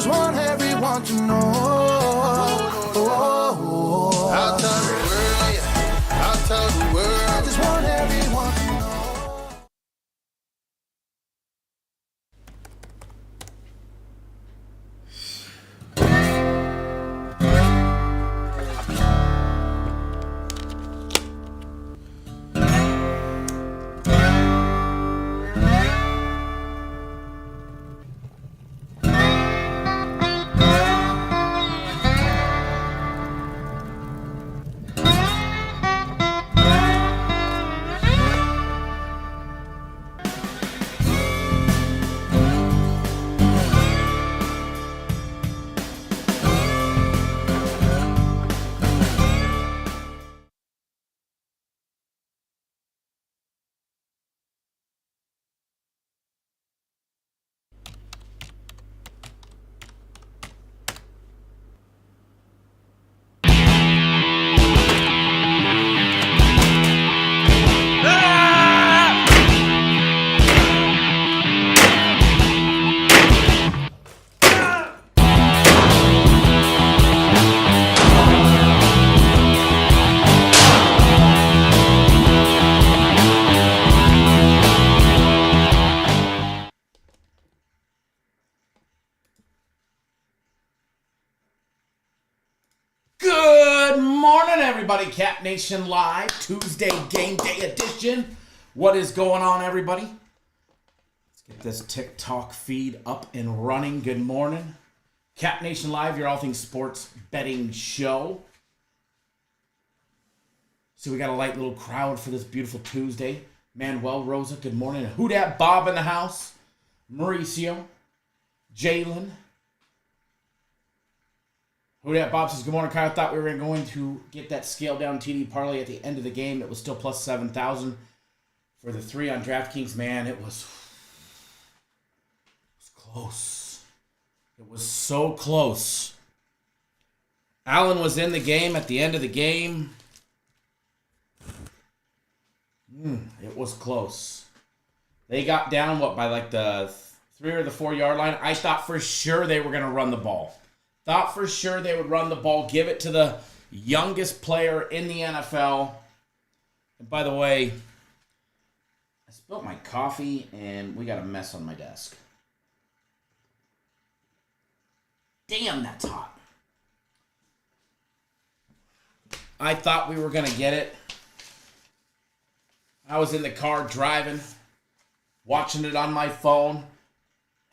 just want everyone to know. I'll tell the world, yeah. I'll tell the world. I just want everyone to know. Everybody, Cap Nation Live, Tuesday Game Day Edition. What is going on, everybody? Let's get this TikTok feed up and running. Good morning. Cap Nation Live, your all things sports betting show. So we got a light little crowd for this beautiful Tuesday. Manuel Rosa, good morning. Who dat Bob in the house? Mauricio, Jalen. Who dat Bob says, good morning, Kyle. Thought we were going to get that scale down TD parlay at the end of the game. It was still plus 7,000 for the 3 on DraftKings. Man, it was close. It was so close. Allen was in the game at the end of the game. It was close. They got down, by like the 3 or the 4 yard line. I thought for sure they were going to run the ball. Thought for sure they would run the ball, give it to the youngest player in the NFL. And by the way, I spilled my coffee and we got a mess on my desk. Damn, that's hot. I thought we were going to get it. I was in the car driving, watching it on my phone.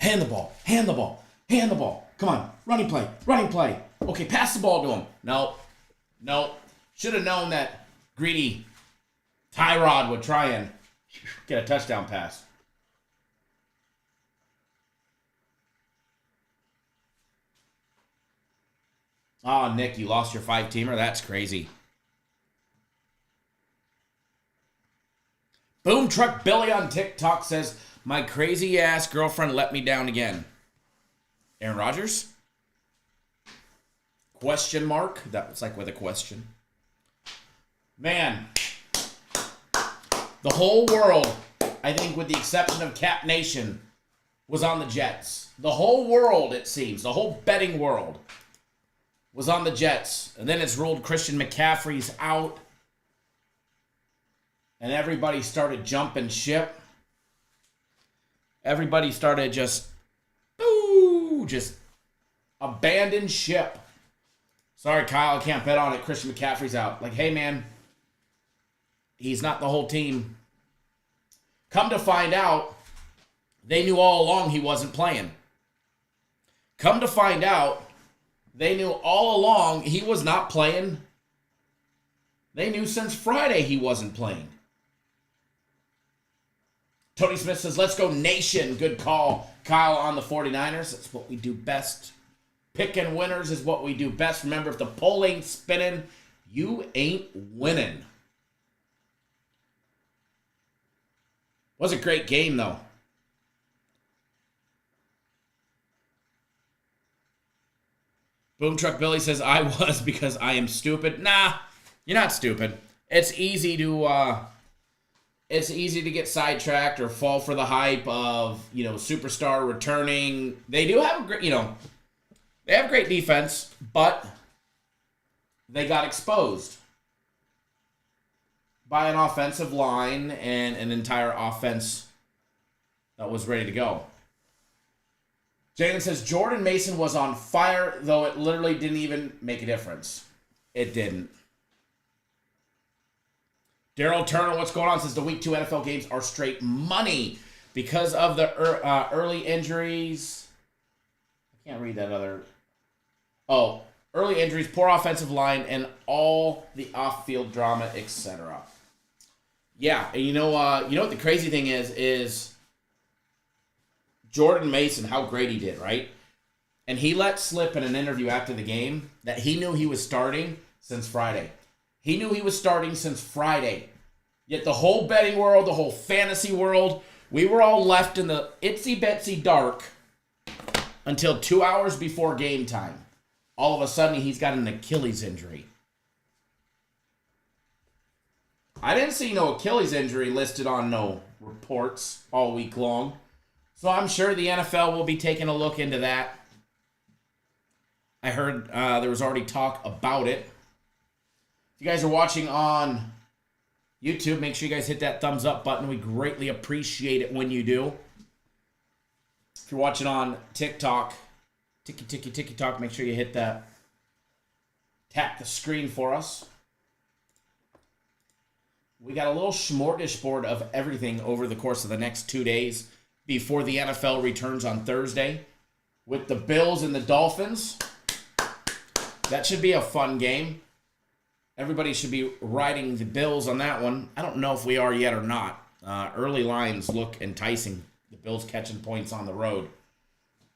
Hand the ball, hand the ball, hand the ball. Come on, running play, running play. Okay, pass the ball to him. No. Should have known that greedy Tyrod would try and get a touchdown pass. Oh, Nick, you lost your 5-teamer? That's crazy. Boom Truck Billy on TikTok says, my crazy-ass girlfriend let me down again. Aaron Rodgers? Question mark? That was like with a question. Man, the whole world, I think with the exception of Cap Nation, was on the Jets. The whole world, it seems, the whole betting world was on the Jets. And then it's ruled Christian McCaffrey's out. And everybody started jumping ship. Everybody started just abandon ship. Sorry, Kyle, I can't bet on it. Christian McCaffrey's out. Like, hey, man, he's not the whole team. Come to find out, they knew all along he wasn't playing. Come to find out, they knew all along he was not playing. They knew since Friday he wasn't playing. Tony Smith says, let's go Nation. Good call, Kyle, on the 49ers. That's what we do best. Picking winners is what we do best. Remember, if the pole ain't spinning, you ain't winning. Was a great game, though. Boom Truck Billy says, I was because I am stupid. Nah, you're not stupid. It's easy to get sidetracked or fall for the hype of, superstar returning. They do have a great, They have great defense, but they got exposed by an offensive line and an entire offense that was ready to go. Jaden says, Jordan Mason was on fire, though it literally didn't even make a difference. It didn't. Daryl Turner, what's going on? Says the Week 2 NFL games are straight money because of the early injuries. I can't read that other. Oh, early injuries, poor offensive line, and all the off-field drama, etc. Yeah, and you know what the crazy thing is Jordan Mason, how great he did, right? And he let slip in an interview after the game that he knew he was starting since Friday. He knew he was starting since Friday. Yet the whole betting world, the whole fantasy world, we were all left in the itsy-bitsy dark until 2 hours before game time. All of a sudden, he's got an Achilles injury. I didn't see no Achilles injury listed on no reports all week long. So I'm sure the NFL will be taking a look into that. I heard there was already talk about it. If you guys are watching on YouTube, make sure you guys hit that thumbs up button. We greatly appreciate it when you do. If you're watching on TikTok, TikTok, make sure you hit that. Tap the screen for us. We got a little smorgasbord of everything over the course of the next 2 days before the NFL returns on Thursday with the Bills and the Dolphins. That should be a fun game. Everybody should be riding the Bills on that one. I don't know if we are yet or not. Early lines look enticing. The Bills catching points on the road.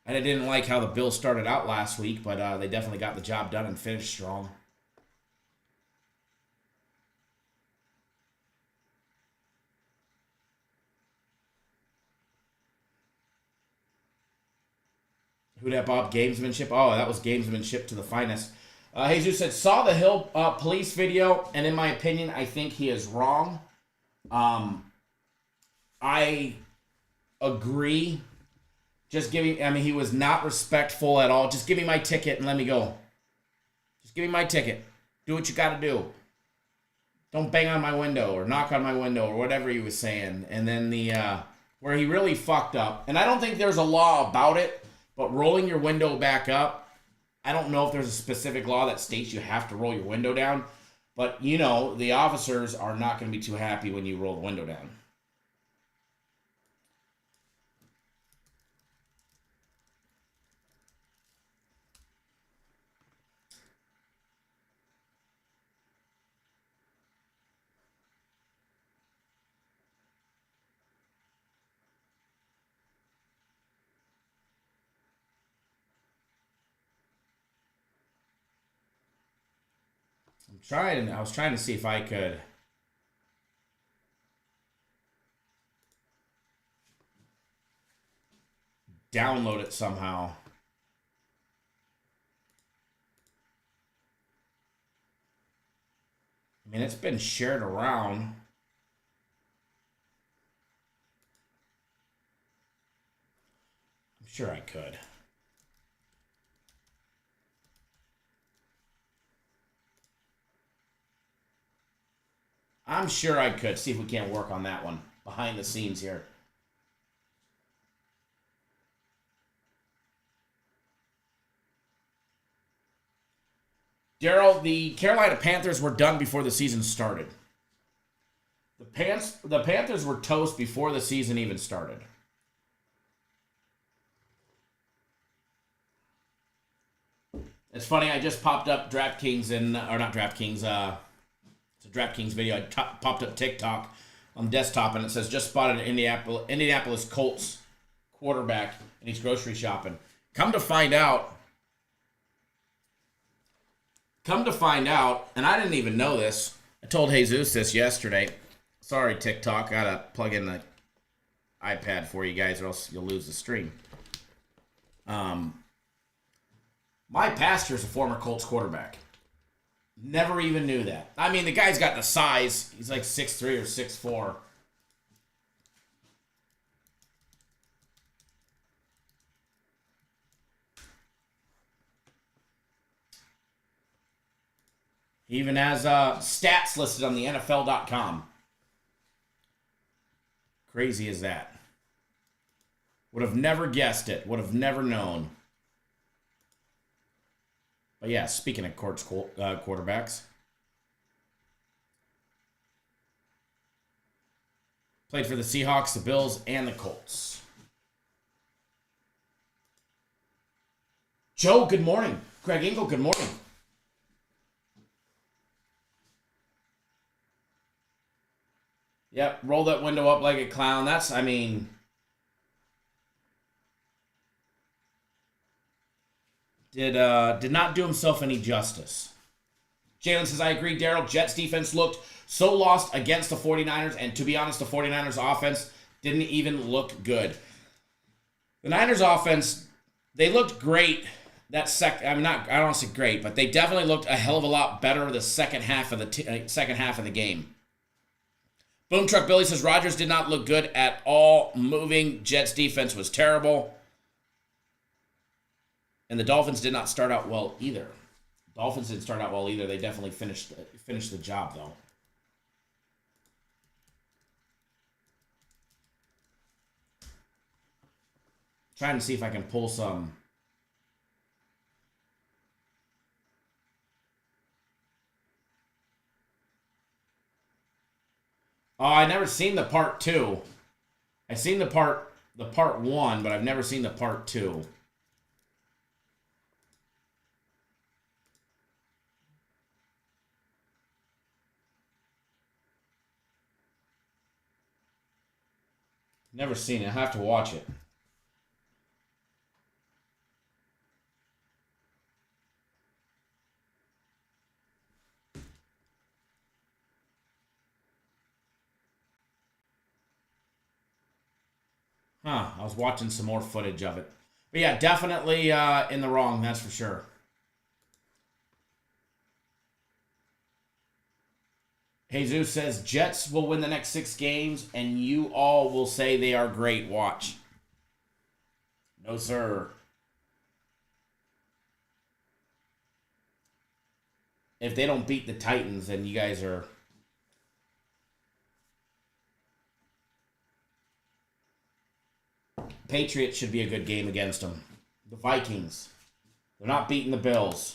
And I didn't like how the Bills started out last week, but they definitely got the job done and finished strong. Who that, Bob? Gamesmanship? Oh, that was gamesmanship to the finest. Jesus said, saw the Hill police video, and in my opinion, I think he is wrong. I agree. He was not respectful at all. Just give me my ticket and let me go. Just give me my ticket. Do what you got to do. Don't bang on my window or knock on my window or whatever he was saying. And then where he really fucked up, and I don't think there's a law about it, but rolling your window back up, I don't know if there's a specific law that states you have to roll your window down, but the officers are not going to be too happy when you roll the window down. I was trying to see if I could download it somehow. I mean, it's been shared around. I'm sure I could. I'm sure I could. See if we can't work on that one behind the scenes here. Daryl, the Carolina Panthers were done before the season started. The Panthers were toast before the season even started. It's funny, I just popped up DraftKings it's a DraftKings video. I popped up TikTok on the desktop, and it says, just spotted an Indianapolis Colts quarterback, and he's grocery shopping. Come to find out, and I didn't even know this. I told Jesus this yesterday. Sorry, TikTok. Got to plug in the iPad for you guys, or else you'll lose the stream. My pastor's a former Colts quarterback. Never even knew that. I mean, the guy's got the size. He's like 6'3" or 6'4". He even has stats listed on the NFL.com. Crazy as that. Would have never guessed it. Would have never known. But yeah, speaking of quarterbacks. Played for the Seahawks, the Bills, and the Colts. Joe, good morning. Greg Engel, good morning. Yep, roll that window up like a clown. That's, I mean... Did not do himself any justice. Jalen says, I agree, Daryl. Jets defense looked so lost against the 49ers, and to be honest, the 49ers offense didn't even look good. The Niners offense, they looked great that I don't want to say great, but they definitely looked a hell of a lot better the second half of the game. Boom Truck Billy says, Rodgers did not look good at all. Moving Jets defense was terrible. And the Dolphins did not start out well either. Dolphins didn't start out well either. They definitely finished the job, though. Trying to see if I can pull some. Oh, I never seen the part 2. I've seen the part 1, but I've never seen the part 2. Never seen it. I have to watch it. I was watching some more footage of it. But yeah, definitely in the wrong, that's for sure. Jesus says, Jets will win the next 6 games, and you all will say they are great. Watch. No, sir. If they don't beat the Titans, then you guys are... Patriots should be a good game against them. The Vikings. They're not beating the Bills.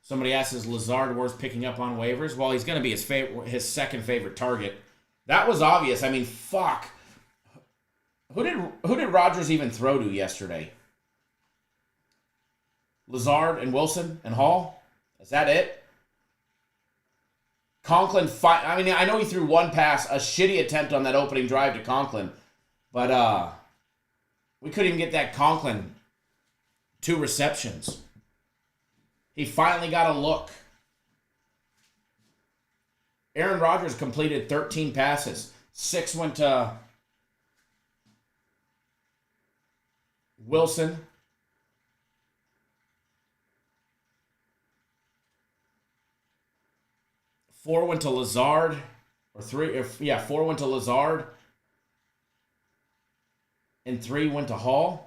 Somebody asks, is Lazard worth picking up on waivers? Well, he's going to be his second favorite target. That was obvious. I mean, fuck. Who did Rodgers even throw to yesterday? Lazard and Wilson and Hall? Is that it? Conklin, I mean, I know he threw one pass, a shitty attempt on that opening drive to Conklin, but we couldn't even get that Conklin 2 receptions. He finally got a look. Aaron Rodgers completed 13 passes. 6 went to Wilson. 4 went to Lazard. 4 went to Lazard. And 3 went to Hall.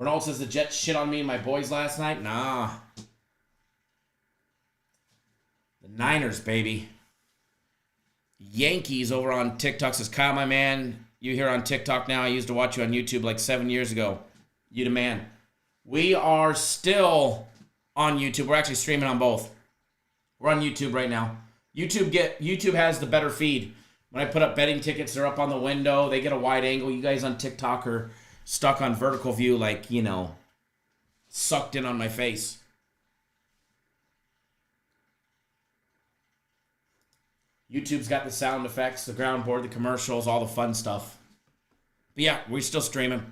Ronald says the Jets shit on me and my boys last night. Nah. The Niners, baby. Yankees over on TikTok says, Kyle, my man, you here on TikTok now. I used to watch you on YouTube like 7 years ago. You the man. We are still on YouTube. We're actually streaming on both. We're on YouTube right now. YouTube has the better feed. When I put up betting tickets, they're up on the window. They get a wide angle. You guys on TikTok are stuck on vertical view, like, you know, sucked in on my face. YouTube's got the sound effects, the ground board, the commercials, all the fun stuff. But yeah, we're still streaming.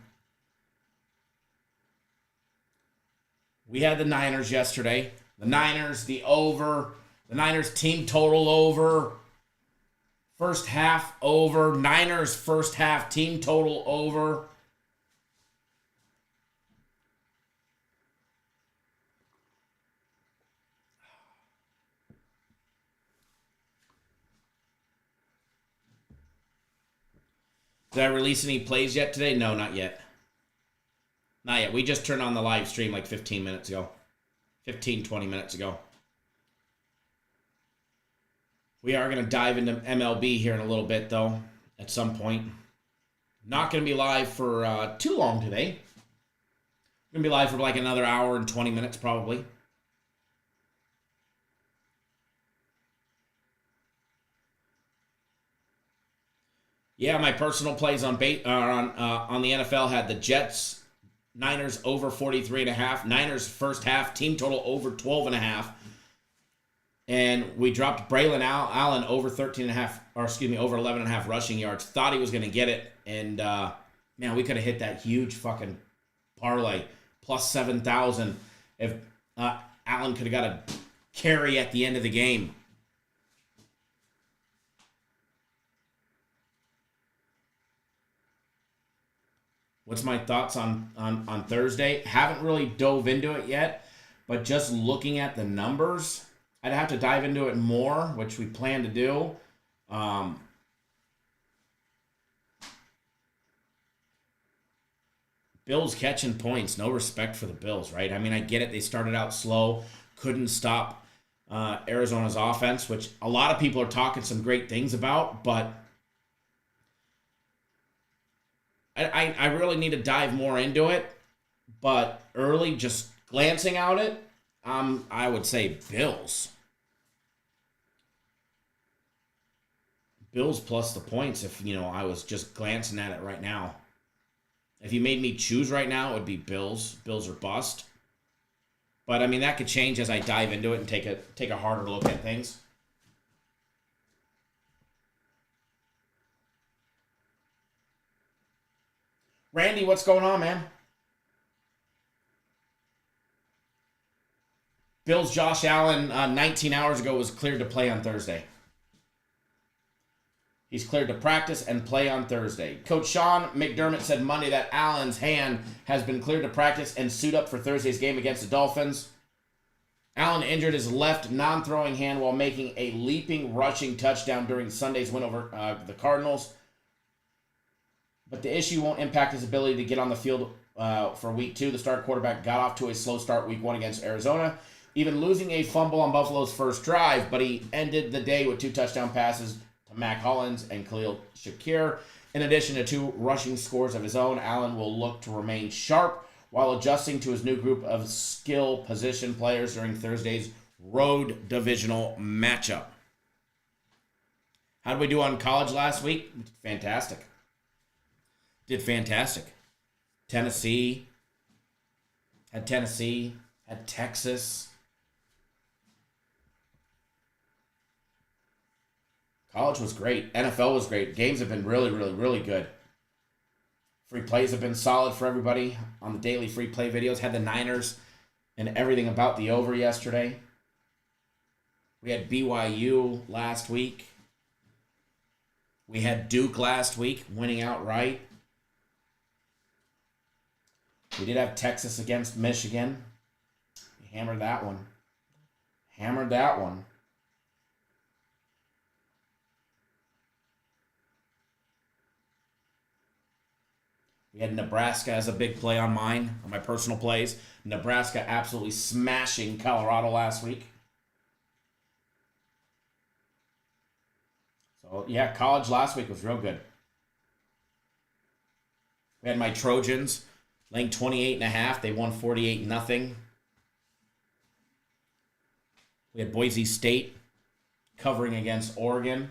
We had the Niners yesterday. The Niners, the over. The Niners team total over. First half over. Niners first half team total over. Did I release any plays yet today? No, not yet. Not yet. We just turned on the live stream like 15 minutes ago. 15, 20 minutes ago. We are going to dive into MLB here in a little bit, though, at some point. Not going to be live for too long today. Going to be live for like another hour and 20 minutes, probably. Yeah, my personal plays on the NFL had the Jets, Niners over 43.5. Niners first half, team total over 12.5. And we dropped Braylon Allen over 11.5 rushing yards. Thought he was going to get it. And, man, we could have hit that huge fucking parlay. Plus 7,000 if Allen could have got a carry at the end of the game. What's my thoughts on Thursday? Haven't really dove into it yet, but just looking at the numbers, I'd have to dive into it more, which we plan to do. Bills catching points, no respect for the Bills, right? I mean, I get it. They started out slow, couldn't stop Arizona's offense, which a lot of people are talking some great things about, but I really need to dive more into it. But early, just glancing at it, I would say Bills. Bills plus the points if, I was just glancing at it right now. If you made me choose right now, it would be Bills. Bills or bust. But, I mean, that could change as I dive into it and take a harder look at things. Randy, what's going on, man? Bills Josh Allen 19 hours ago was cleared to play on Thursday. He's cleared to practice and play on Thursday. Coach Sean McDermott said Monday that Allen's hand has been cleared to practice and suit up for Thursday's game against the Dolphins. Allen injured his left non-throwing hand while making a leaping rushing touchdown during Sunday's win over the Cardinals. But the issue won't impact his ability to get on the field for week 2. The start quarterback got off to a slow start week 1 against Arizona, even losing a fumble on Buffalo's first drive, but he ended the day with 2 touchdown passes to Mac Hollins and Khalil Shakir. In addition to 2 rushing scores of his own, Allen will look to remain sharp while adjusting to his new group of skill position players during Thursday's road divisional matchup. How did we do on college last week? Fantastic. Did fantastic. Tennessee, had Texas. College was great. NFL was great. Games have been really, really, really good. Free plays have been solid for everybody on the daily free play videos. Had the Niners and everything about the over yesterday. We had BYU last week. We had Duke last week winning outright. We did have Texas against Michigan. We hammered that one. We had Nebraska as a big play on mine, on my personal plays. Nebraska absolutely smashing Colorado last week. So, yeah, college last week was real good. We had my Trojans laying 28.5. They won 48-0. We had Boise State covering against Oregon.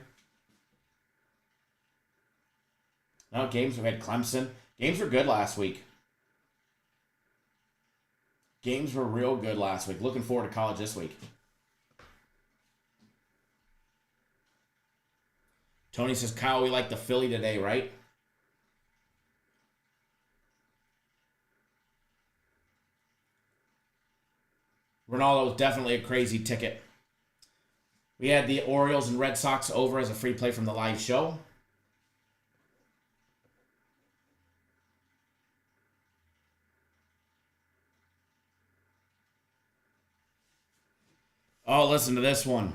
No games. We had Clemson. Games were good last week. Games were real good last week. Looking forward to college this week. Tony says, Kyle, we like the Philly today, right? Ronaldo was definitely a crazy ticket. We had the Orioles and Red Sox over as a free play from the live show. Oh, listen to this one.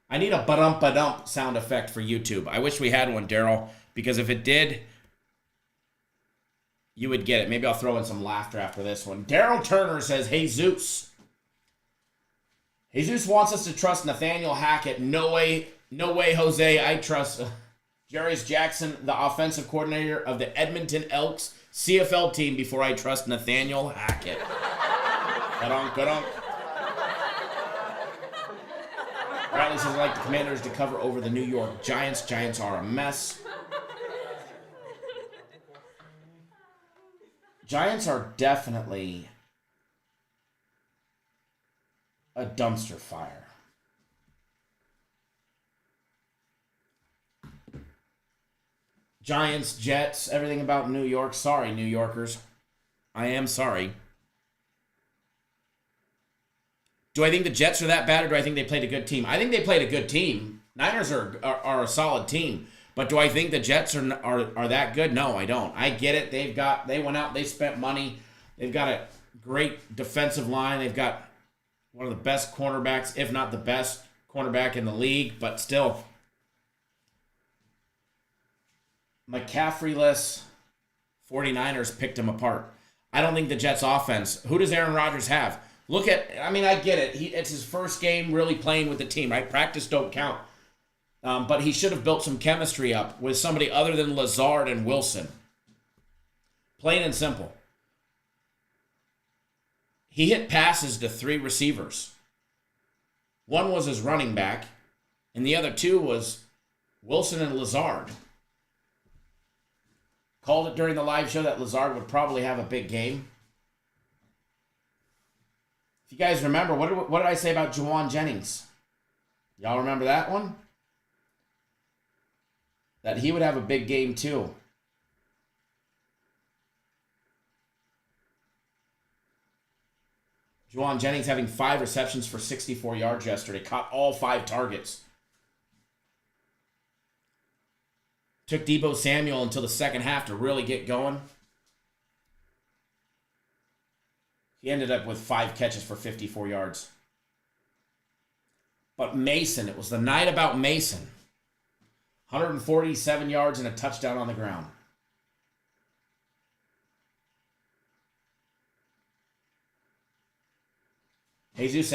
I need a ba-dump sound effect for YouTube. I wish we had one, Daryl, because if it did, you would get it. Maybe I'll throw in some laughter after this one. Daryl Turner says, "Hey, Zeus. Jesus wants us to trust Nathaniel Hackett. No way, Jose. I trust Jarius Jackson, the offensive coordinator of the Edmonton Elks CFL team, before I trust Nathaniel Hackett." Ga-donk. Riley says, "I like the Commanders to cover over the New York Giants. Giants are a mess." Giants are definitely a dumpster fire. Giants, Jets, everything about New York. Sorry, New Yorkers. I am sorry. Do I think the Jets are that bad, or do I think they played a good team? I think they played a good team. Niners are a solid team. But do I think the Jets are that good? No, I don't. I get it. They went out, they spent money. They've got a great defensive line. They've got one of the best cornerbacks, if not the best cornerback in the league, but still. McCaffrey-less 49ers picked him apart. I don't think the Jets offense. Who does Aaron Rodgers have? I get it. It's his first game really playing with the team, right? Practice don't count. But he should have built some chemistry up with somebody other than Lazard and Wilson. Plain and simple. He hit passes to 3 receivers. One was his running back, and the other 2 was Wilson and Lazard. Called it during the live show that Lazard would probably have a big game. If you guys remember, what did I say about Juwan Jennings? Y'all remember that one? That he would have a big game too. Juwan Jennings having 5 receptions for 64 yards yesterday. Caught all 5 targets. Took Deebo Samuel until the second half to really get going. He ended up with 5 catches for 54 yards. But Mason, it was the night about Mason. 147 yards and a touchdown on the ground. Jesus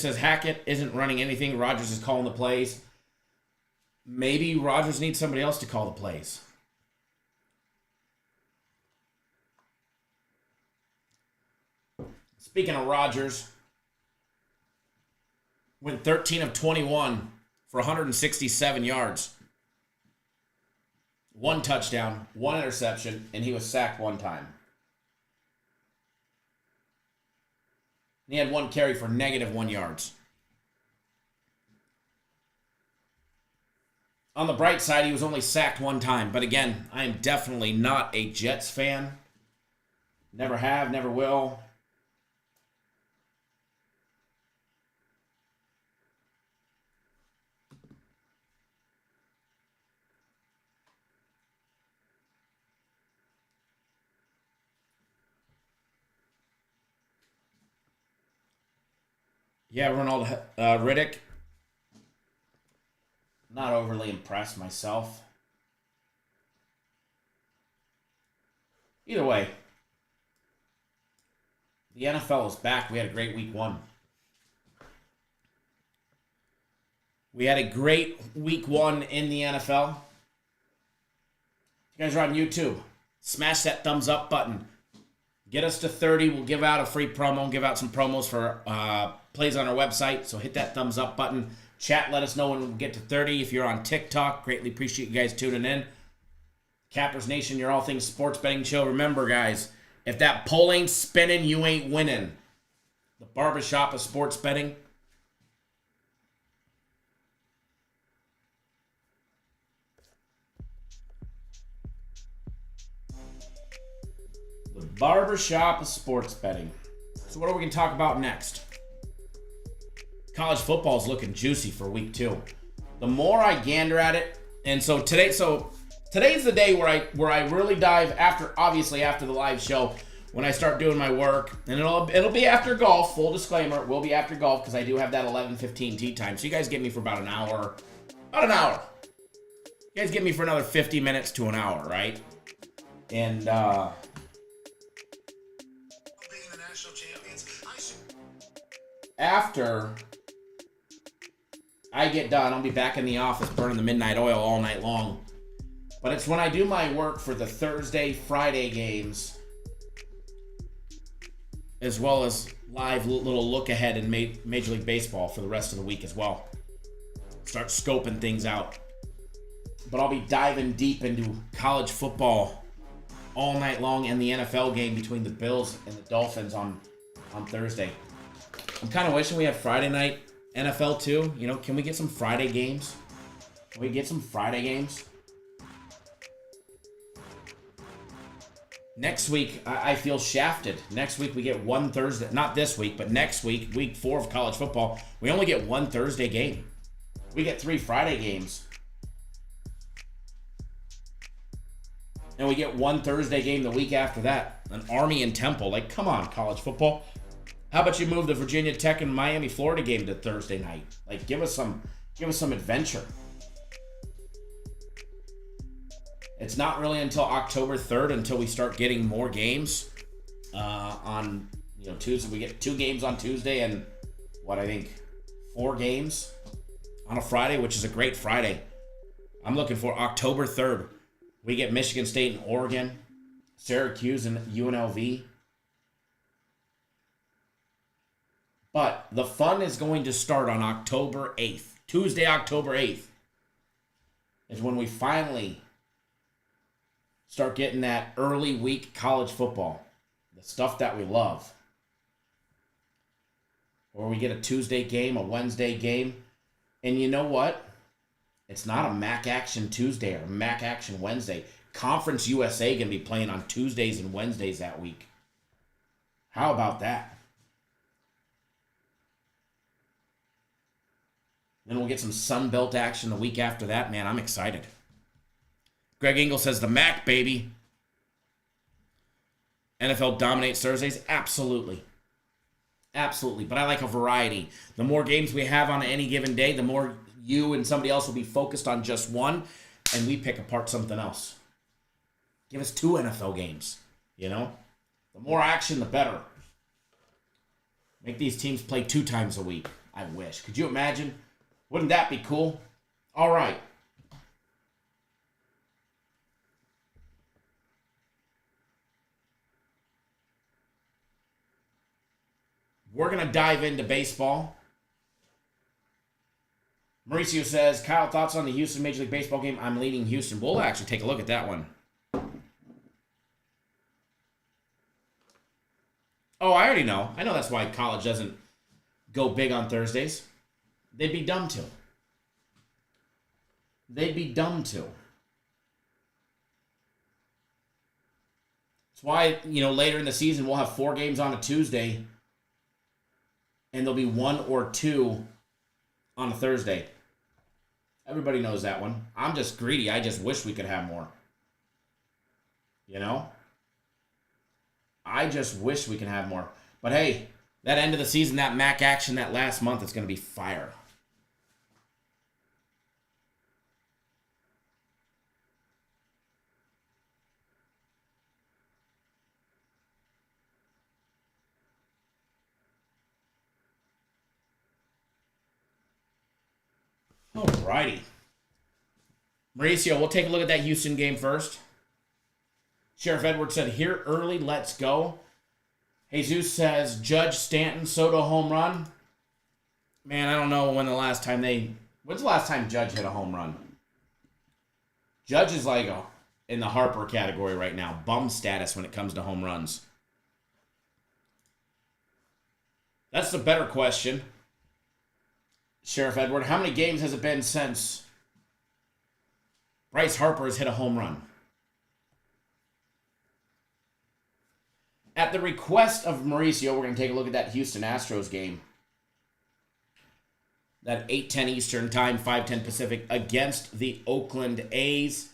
says Hackett isn't running anything. Rodgers is calling the plays. Maybe Rodgers needs somebody else to call the plays. Speaking of Rodgers, went 13 of 21 for 167 yards. 1 touchdown, 1 interception, and he was sacked 1 time. And he had 1 carry for -1 yards. On the bright side, he was only sacked 1 time. But again, I am definitely not a Jets fan. Never have, never will. Yeah, Ronald Riddick. Not overly impressed myself. Either way, the NFL is back. We had a great week 1. We had a great week 1 in the NFL. If you guys are on YouTube, smash that thumbs up button. Get us to 30. We'll give out a free promo. Give out some promos for plays on our website. So hit that thumbs up button. Chat, let us know when we get to 30. If you're on TikTok, greatly appreciate you guys tuning in. Cappers Nation, your all things sports betting show. Remember, guys, if that pole ain't spinning, you ain't winning. The barbershop of sports betting. The barbershop of sports betting. So what are we going to talk about next? college football is looking juicy for week 2. The more I gander at it, and today's the day where I really dive after the live show, when I start doing my work, and it'll be after golf. Full disclaimer, it will be after golf because I do have that 11:15 tee time. So you guys get me for about an hour. About an hour. You guys get me for another 50 minutes to an hour, right? And after I get done, I'll be back in the office burning the midnight oil all night long. But it's when I do my work for the Thursday, Friday games, as well as live little look ahead in Major League Baseball for the rest of the week as well. Start scoping things out. But I'll be diving deep into college football all night long and the NFL game between the Bills and the Dolphins on Thursday. I'm kind of wishing we had Friday night NFL too. You know, can we get some Friday games? Can we get some Friday games? Next week, I feel shafted. Next week, we get one Thursday. Not this week, but next week, week 4 of college football, we only get one Thursday game. We get 3 Friday games. And we get one Thursday game the week after that. An Army and Temple. Like, come on, college football. How about you move the Virginia Tech and Miami, Florida game to Thursday night? Like, give us some adventure. It's not really until October 3rd until we start getting more games on Tuesday. We get 2 games on Tuesday and 4 games on a Friday, which is a great Friday. I'm looking for October 3rd. We get Michigan State and Oregon, Syracuse and UNLV. But the fun is going to start on October 8th. Tuesday, October 8th is when we finally start getting that early week college football. The stuff that we love. Or we get a Tuesday game, a Wednesday game. And you know what? It's not a MAC Action Tuesday or MAC Action Wednesday. Conference USA going to be playing on Tuesdays and Wednesdays that week. How about that? Then we'll get some Sun Belt action the week after that. Man, I'm excited. Greg Engel says the MAC, baby. NFL dominates Thursdays? Absolutely. Absolutely. But I like a variety. The more games we have on any given day, the more you and somebody else will be focused on just one, and we pick apart something else. Give us 2 NFL games, you know? The more action, the better. Make these teams play 2 times a week. I wish. Could you imagine? Wouldn't that be cool? All right. We're going to dive into baseball. Mauricio says, Kyle, thoughts on the Houston Major League Baseball game? I'm leading Houston. We'll actually take a look at that one. Oh, I already know. I know that's why college doesn't go big on Thursdays. They'd be dumb to. They'd be dumb to. That's why, later in the season, we'll have 4 games on a Tuesday, and there'll be 1 or 2 on a Thursday. Everybody knows that one. I'm just greedy. I just wish we could have more. I just wish we could have more. But hey, that end of the season, that MAC action, that last month, is going to be fire. Alrighty. Mauricio, we'll take a look at that Houston game first. Sheriff Edwards said, here early, let's go. Jesus says, Judge Stanton, Soto home run. Man, I don't know when's the last time Judge hit a home run? Judge is like in the Harper category right now. Bum status when it comes to home runs. That's the better question. Sheriff Edward, how many games has it been since Bryce Harper has hit a home run? At the request of Mauricio, we're going to take a look at that Houston Astros game. That 8:10 Eastern time, 5:10 Pacific against the Oakland A's.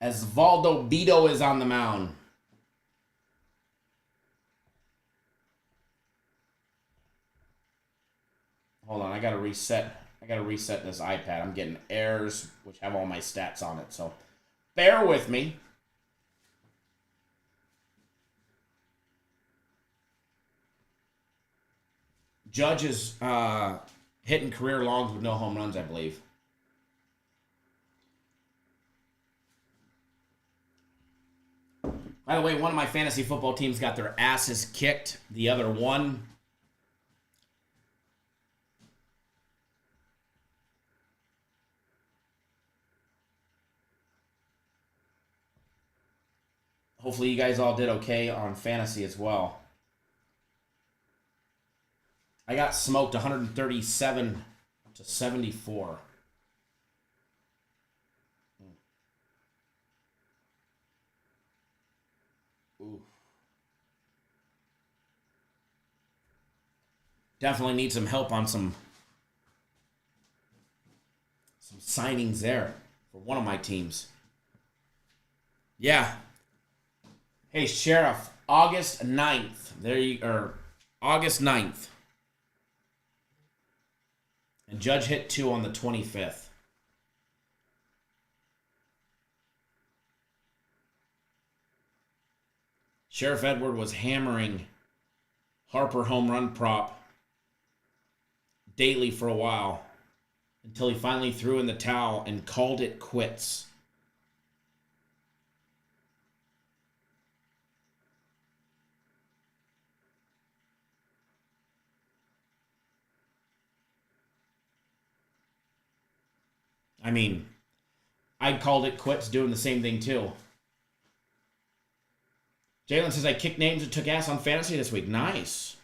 Osvaldo Bido is on the mound. Hold on, I gotta reset. I gotta reset this iPad. I'm getting errors which have all my stats on it, so bear with me. Judge is hitting career longs with no home runs, I believe. By the way, one of my fantasy football teams got their asses kicked. The other one, hopefully you guys all did okay on fantasy as well. I got smoked 137 to 74. Ooh. Definitely need some help on some signings there for one of my teams. Yeah. Hey, Sheriff, August 9th. August 9th. And Judge hit 2 on the 25th. Sheriff Edward was hammering Harper home run prop daily for a while until he finally threw in the towel and called it quits. I mean, I called it quits doing the same thing too. Jalen says, I kicked names and took ass on fantasy this week. Nice.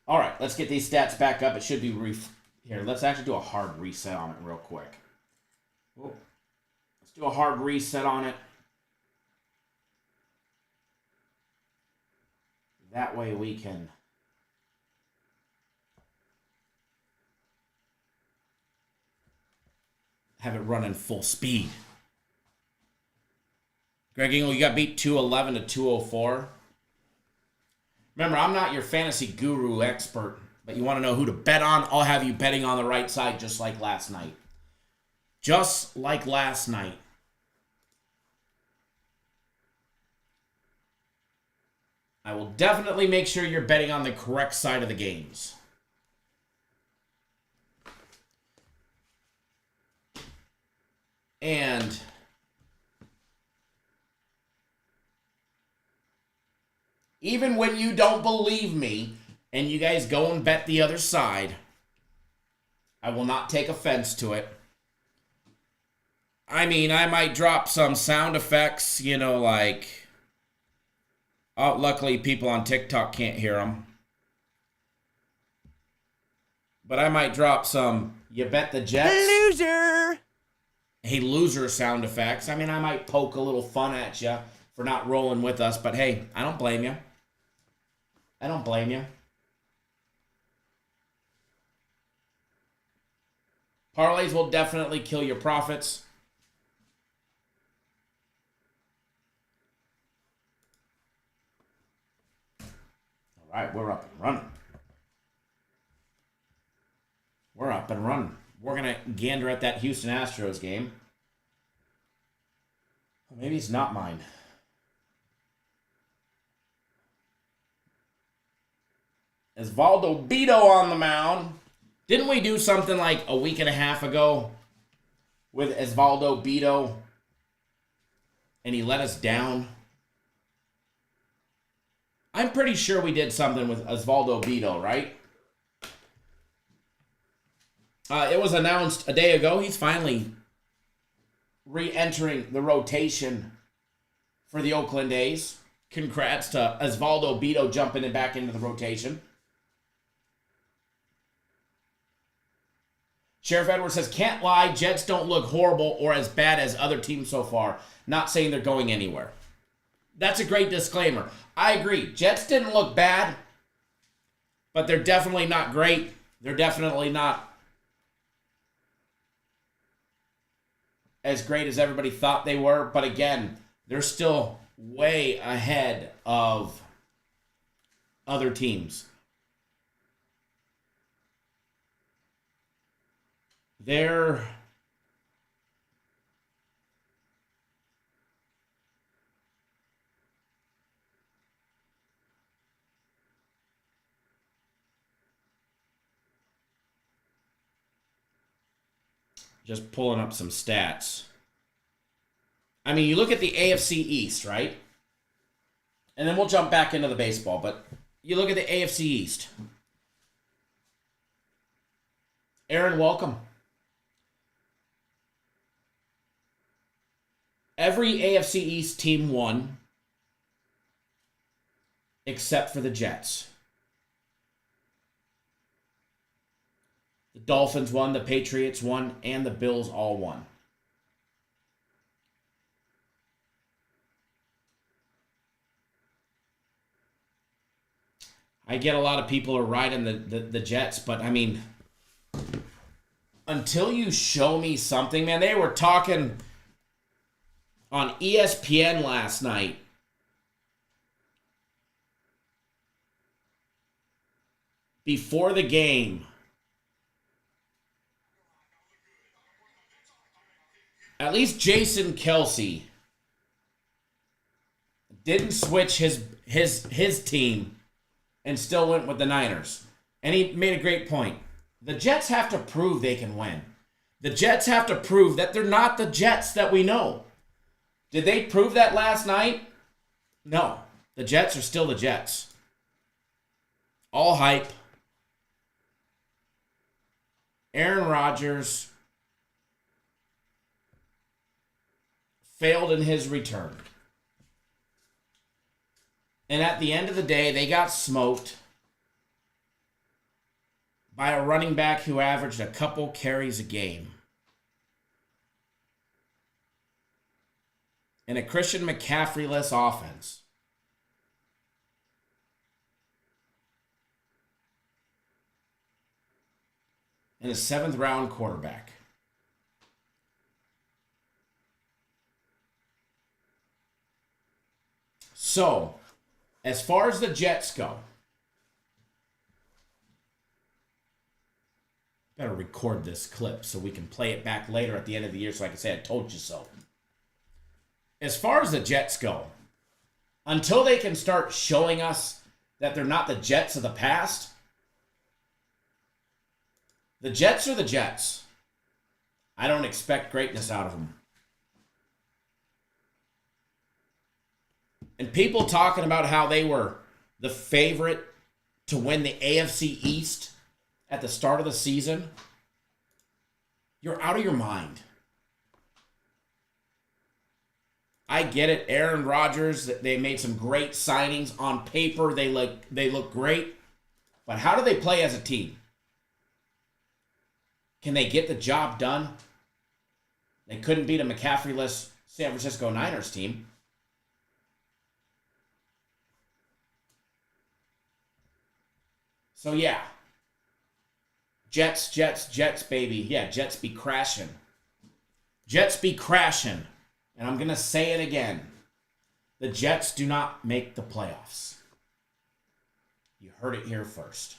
All right, let's get these stats back up. It should be here. Let's actually do a hard reset on it real quick. Whoa. Let's do a hard reset on it. That way we can have it running full speed. Greg Engel, you got beat 211 to 204. Remember, I'm not your fantasy guru expert, but you want to know who to bet on? I'll have you betting on the right side just like last night. Just like last night. I will definitely make sure you're betting on the correct side of the games. And even when you don't believe me and you guys go and bet the other side, I will not take offense to it. I mean, I might drop some sound effects, like... Oh, luckily, people on TikTok can't hear them. But I might drop some, you bet the Jets. Loser! Hey, loser sound effects. I mean, I might poke a little fun at you for not rolling with us. But hey, I don't blame you. I don't blame you. Parlays will definitely kill your profits. All right, we're up and running. We're up and running. We're going to gander at that Houston Astros game. Well, maybe it's not mine. Osvaldo Bido on the mound. Didn't we do something like a week and a half ago with Osvaldo Bido? And he let us down? I'm pretty sure we did something with Osvaldo Bido, right? It was announced a day ago. He's finally re-entering the rotation for the Oakland A's. Congrats to Osvaldo Bido jumping back into the rotation. Sheriff Edwards says, can't lie, Jets don't look horrible or as bad as other teams so far. Not saying they're going anywhere. That's a great disclaimer. I agree. Jets didn't look bad, but they're definitely not great. They're definitely not as great as everybody thought they were. But again, they're still way ahead of other teams. They're just pulling up some stats. I mean, you look at the AFC East, right? And then we'll jump back into the baseball, but you look at the AFC East. Aaron, welcome. Every AFC East team won except for the Jets. The Dolphins won, the Patriots won, and the Bills all won. I get a lot of people are riding the Jets, but I mean, until you show me something, man, they were talking on ESPN last night. Before the game, at least Jason Kelsey didn't switch his team and still went with the Niners. And he made a great point. The Jets have to prove they can win. The Jets have to prove that they're not the Jets that we know. Did they prove that last night? No. The Jets are still the Jets. All hype. Aaron Rodgers failed in his return. And at the end of the day, they got smoked by a running back who averaged a couple carries a game. In a Christian McCaffrey-less offense. And a 7th-round quarterback. So, as far as the Jets go, better record this clip so we can play it back later at the end of the year so I can say I told you so. As far as the Jets go, until they can start showing us that they're not the Jets of the past, the Jets are the Jets. I don't expect greatness out of them. And people talking about how they were the favorite to win the AFC East at the start of the season, you're out of your mind. I get it. Aaron Rodgers, they made some great signings. On paper, they look great. But how do they play as a team? Can they get the job done? They couldn't beat a McCaffrey-less San Francisco Niners team. So, yeah. Jets, baby. Yeah, Jets be crashing. Jets be crashing. And I'm going to say it again. The Jets do not make the playoffs. You heard it here first.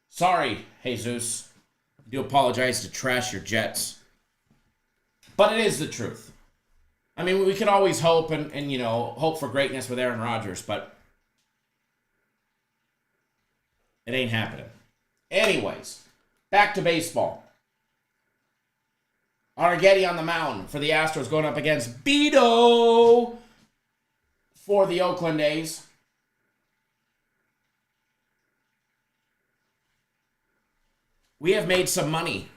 Sorry, Jesus. I do apologize to trash your Jets. But it is the truth. I mean, we can always hope and hope for greatness with Aaron Rodgers, but it ain't happening. Anyways, back to baseball. Arrighetti on the mound for the Astros going up against Beto for the Oakland A's. We have made some money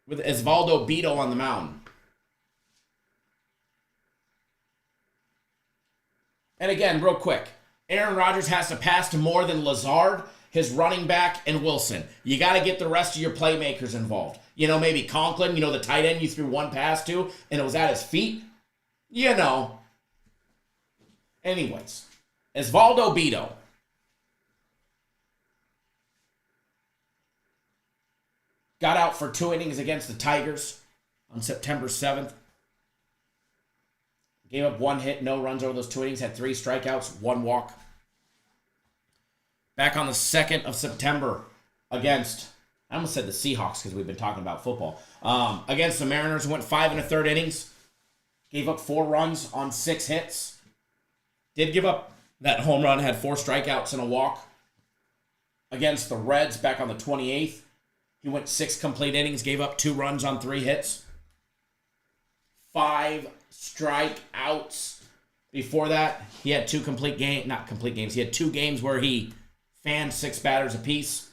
with Osvaldo Beto on the mound. And again, real quick, Aaron Rodgers has to pass to more than Lazard. his running back, and Wilson. You got to get the rest of your playmakers involved. You know, maybe Conklin, you know, the tight end you threw one pass to, and it was at his feet. You know. Anyways, Osvaldo Beto. Got out for 2 innings against the Tigers on September 7th. Gave up 1 hit, no runs over those 2 innings, had 3 strikeouts, 1 walk. Back on the 2nd of September against, I almost said the Seahawks because we've been talking about football. Against the Mariners, went 5 1/3 innings. Gave up 4 runs on 6 hits. Did give up that home run, had 4 strikeouts and a walk. Against the Reds back on the 28th. He went 6 complete innings, gave up 2 runs on 3 hits. 5 strikeouts. Before that, he had 2 complete games, not complete games, he had 2 games where he fanned 6 batters apiece.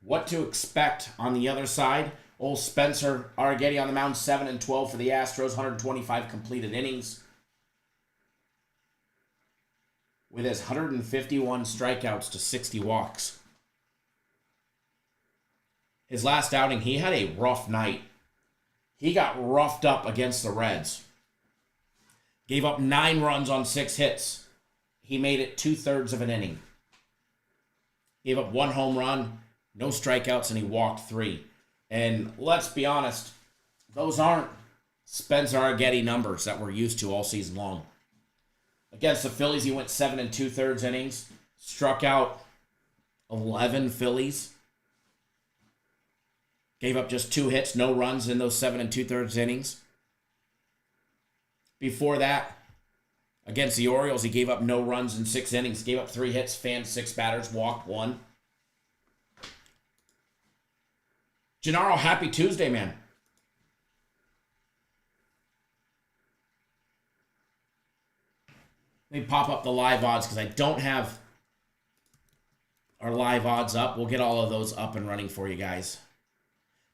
What to expect on the other side? Old Spencer Arrighetti on the mound, 7-12 for the Astros, 125 completed innings. With his 151 strikeouts to 60 walks. His last outing, he had a rough night. He got roughed up against the Reds. Gave up 9 runs on 6 hits. He made it 2/3 of an inning. Gave up 1 home run, no strikeouts, and he walked 3. And let's be honest, those aren't Spencer Arrighetti numbers that we're used to all season long. Against the Phillies, he went 7 2/3 innings. Struck out 11 Phillies. Gave up just 2 hits, no runs in those 7 2/3 innings. Before that, against the Orioles, he gave up no runs in 6 innings. Gave up 3 hits, fanned 6 batters, walked 1. Gennaro, happy Tuesday, man. Let me pop up the live odds because I don't have our live odds up. We'll get all of those up and running for you guys.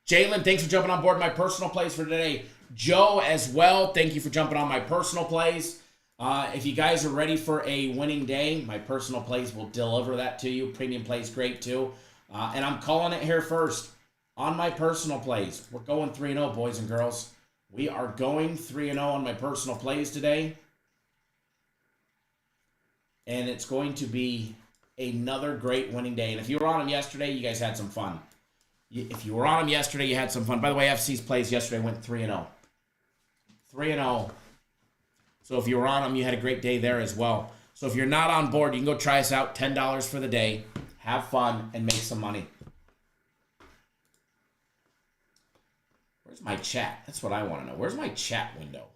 Jalen, thanks for jumping on board my personal plays for today. Joe as well, thank you for jumping on my personal plays. If you guys are ready for a winning day, my personal plays will deliver that to you. Premium plays great too. And I'm calling it here first. On my personal plays, we're going 3-0, boys and girls. We are going 3-0 on my personal plays today. And it's going to be another great winning day. And if you were on them yesterday, you guys had some fun. If you were on them yesterday, you had some fun. By the way, FC's plays yesterday went 3-0. 3-0. So if you were on them, you had a great day there as well. So if you're not on board, you can go try us out. $10 for the day. Have fun and make some money. Where's my chat? That's what I want to know. Where's my chat window?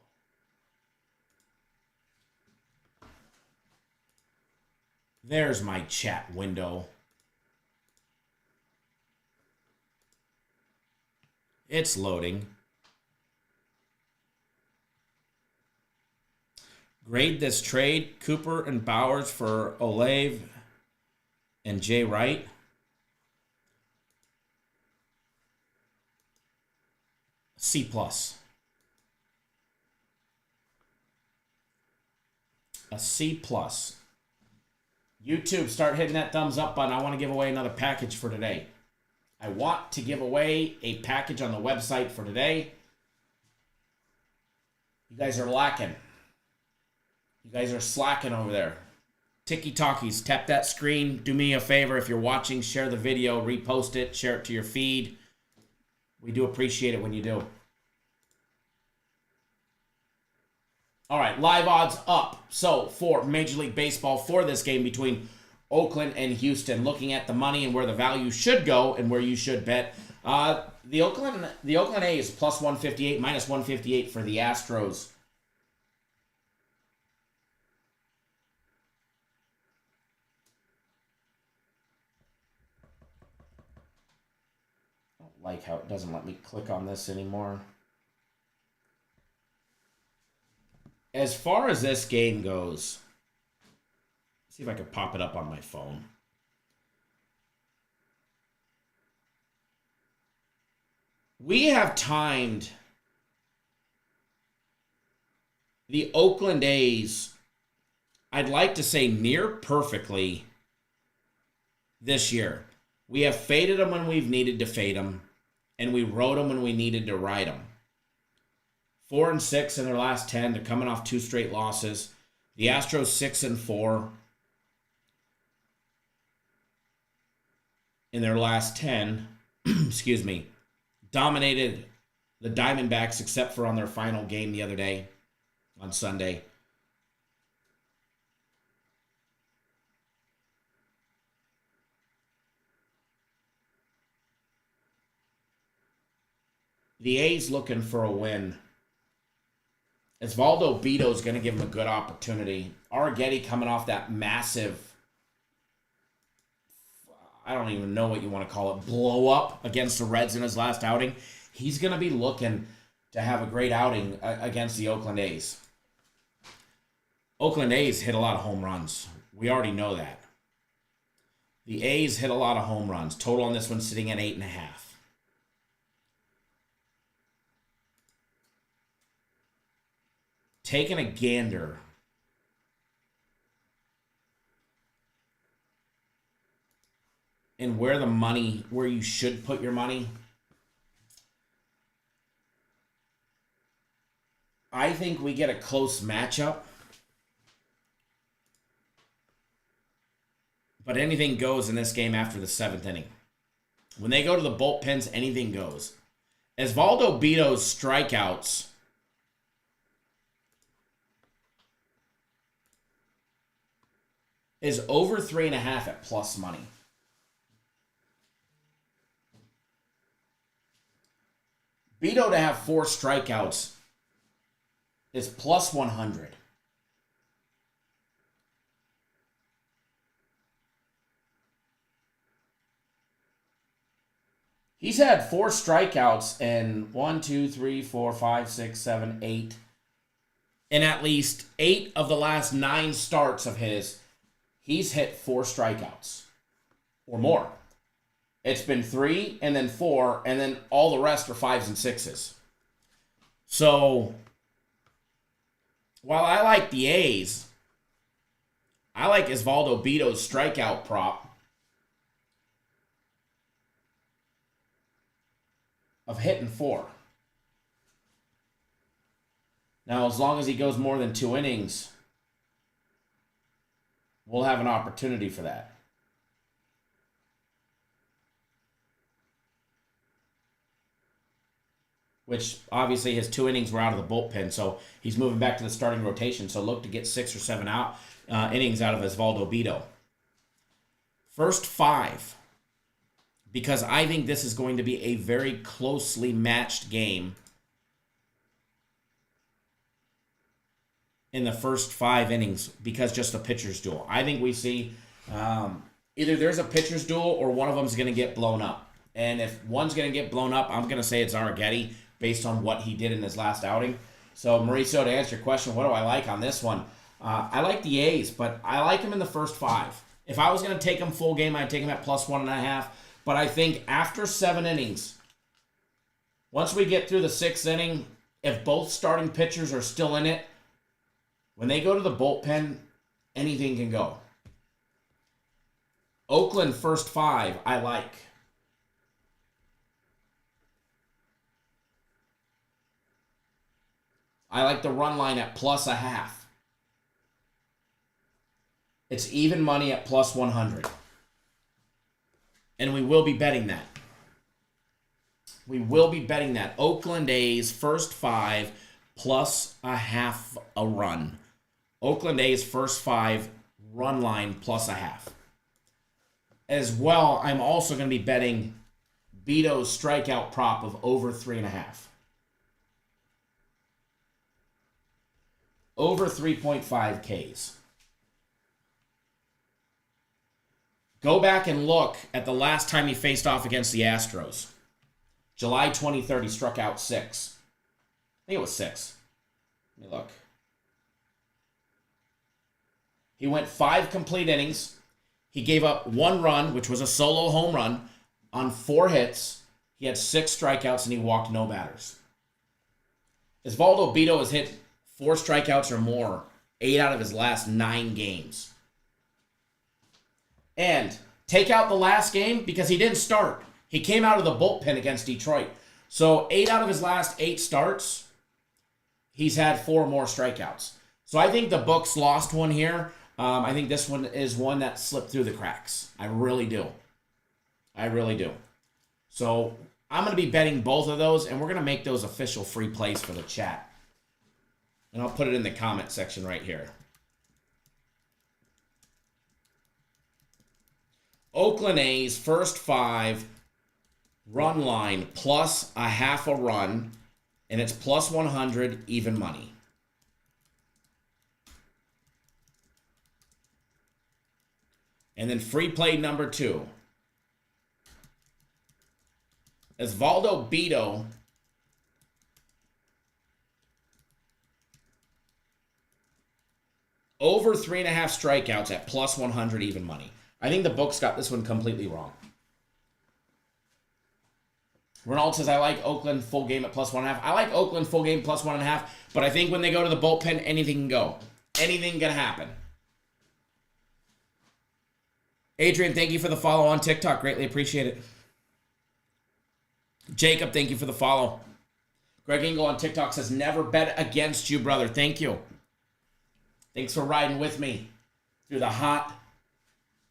There's my chat window. It's loading. Grade this trade. Cooper and Bowers for Olave and Jay Wright. C+. A C+. YouTube, start hitting that thumbs up button. I want to give away another package for today. I want to give away a package on the website for today. You guys are lacking. You guys are slacking over there. Tiki-talkies, tap that screen. Do me a favor if you're watching, share the video, repost it, share it to your feed. We do appreciate it when you do. All right, live odds up. So for Major League Baseball for this game between Oakland and Houston, looking at the money and where the value should go and where you should bet. The Oakland A's plus 158, minus 158 for the Astros. I don't like how it doesn't let me click on this anymore. As far as this game goes, see if I can pop it up on my phone. We have timed the Oakland A's I'd like to say near perfectly this year. We have faded them when we've needed to fade them, and we rode them when we needed to ride them. 4-6 in their last 10. They're coming off 2 straight losses. The Astros 6-4 in their last 10. Excuse me. Dominated the Diamondbacks except for on their final game the other day on Sunday. The A's looking for a win. Osvaldo Bido is going to give him a good opportunity. Arrighetti coming off that massive, I don't even know what you want to call it, blow up against the Reds in his last outing. He's going to be looking to have a great outing against the Oakland A's. Oakland A's hit a lot of home runs. We already know that. The A's hit a lot of home runs. Total on this one sitting at 8.5. Taking a gander. And where you should put your money. I think we get a close matchup. But anything goes in this game after the 7th inning. When they go to the bullpens, anything goes. Osvaldo Bido's strikeouts is over 3.5 at plus money. Bido to have 4 strikeouts is plus 100. He's had 4 strikeouts in 1, 2, 3, 4, 5, 6, 7, 8. In at least 8 of the last 9 starts of his, he's hit 4 strikeouts or more. It's been 3 and then 4, and then all the rest are 5s and 6s. So, while I like the A's, I like Osvaldo Bido's strikeout prop of hitting 4. Now, as long as he goes more than 2 innings, we'll have an opportunity for that. Which, obviously, his 2 innings were out of the bullpen, so he's moving back to the starting rotation. So look to get 6 or 7 innings out of Osvaldo Bido. First 5, because I think this is going to be a very closely matched game in the first 5 innings, because just a pitcher's duel. I think we see either there's a pitcher's duel or one of them is going to get blown up. And if one's going to get blown up, I'm going to say it's Arrighetti based on what he did in his last outing. So, Mauricio, to answer your question, what do I like on this one? I like the A's, but I like him in the first 5. If I was going to take him full game, I'd take him at plus 1.5. But I think after 7 innings, once we get through the 6th inning, if both starting pitchers are still in it, when they go to the bullpen, anything can go. Oakland first 5, I like. I like the run line at plus 0.5. It's even money at plus 100. And we will be betting that. We will be betting that. Oakland A's first 5 plus 0.5 a run. Oakland A's first 5 run line plus 0.5. As well, I'm also going to be betting Bido's strikeout prop of over 3.5. Over 3.5 Ks. Go back and look at the last time he faced off against the Astros. July 23rd, he struck out 6. I think it was 6. Let me look. He went 5 complete innings. He gave up 1 run, which was a solo home run, on 4 hits. He had 6 strikeouts, and he walked no batters. Osvaldo Bido has hit 4 strikeouts or more 8 out of his last 9 games. And take out the last game because he didn't start. He came out of the bullpen against Detroit. So 8 out of his last 8 starts, he's had 4 more strikeouts. So I think the books lost one here. I think this one is one that slipped through the cracks. I really do. I really do. So I'm going to be betting both of those, and we're going to make those official free plays for the chat. And I'll put it in the comment section right here. Oakland A's first 5 run line plus a half a run, and it's plus 100 even money. And then free play number 2. Osvaldo Bido over 3.5 strikeouts at plus 100 even money. I think the books got this one completely wrong. Ronald says, I like Oakland full game at plus 1.5. I like Oakland full game plus 1.5, but I think when they go to the bullpen, anything can go. Anything can happen. Adrian, thank you for the follow on TikTok. Greatly appreciate it. Jacob, thank you for the follow. Greg Engel on TikTok says, never bet against you, brother. Thank you. Thanks for riding with me through the hot,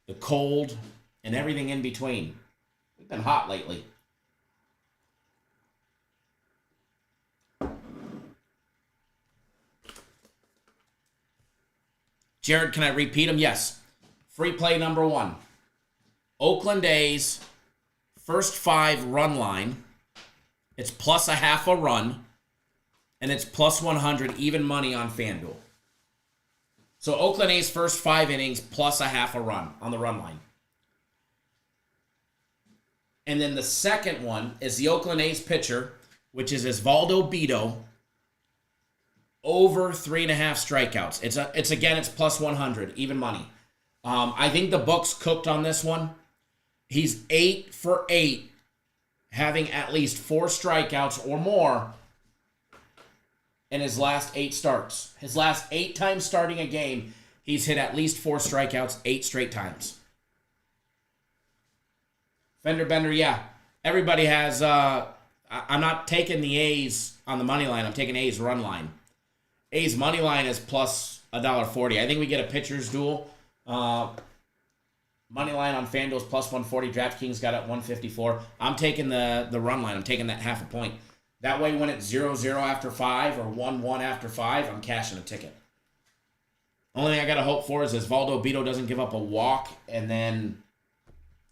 the cold, and everything in between. We've been hot lately. Jared, can I repeat them? Yes. Free play number 1. Oakland A's first 5 run line. It's plus a half a run. And it's plus 100 even money on FanDuel. So Oakland A's first 5 innings plus a half a run on the run line. And then the second one is the Oakland A's pitcher, which is Osvaldo Bido, over 3.5 strikeouts. It's plus 100, even money. I think the books cooked on this one. He's 8 for 8, having at least 4 strikeouts or more in his last 8 starts. His last 8 times starting a game, he's hit at least 4 strikeouts 8 straight times. Fender Bender, yeah. Everybody has, I'm not taking the A's on the money line. I'm taking A's run line. A's money line is plus $1.40. I think we get a pitcher's duel. Money line on FanDuel's plus 140. DraftKings got it 154. I'm taking the run line. I'm taking that half a point. That way, when it's 0-0 after 5 or 1-1 after 5, I'm cashing a ticket. Only thing I got to hope for is Osvaldo Bido doesn't give up a walk and then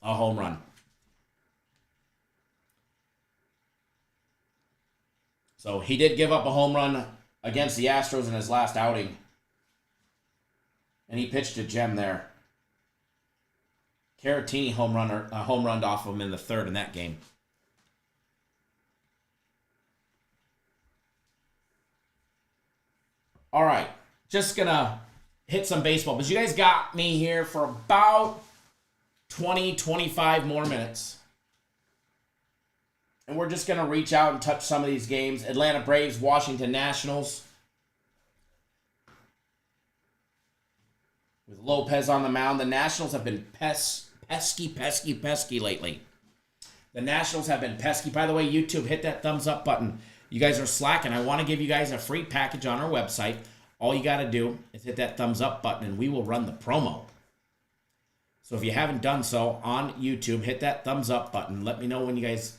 a home run. So he did give up a home run against the Astros in his last outing. And he pitched a gem there. Caratini home run off of him in the 3rd in that game. All right, just going to hit some baseball. But you guys got me here for about 20, 25 more minutes. And we're just going to reach out and touch some of these games. Atlanta Braves, Washington Nationals. With Lopez on the mound. The Nationals have been pesky lately. The Nationals have been pesky. By the way, YouTube, hit that thumbs up button. You guys are slacking. I want to give you guys a free package on our website. All you got to do is hit that thumbs up button and we will run the promo. So if you haven't done so on YouTube, hit that thumbs up button. Let me know when you guys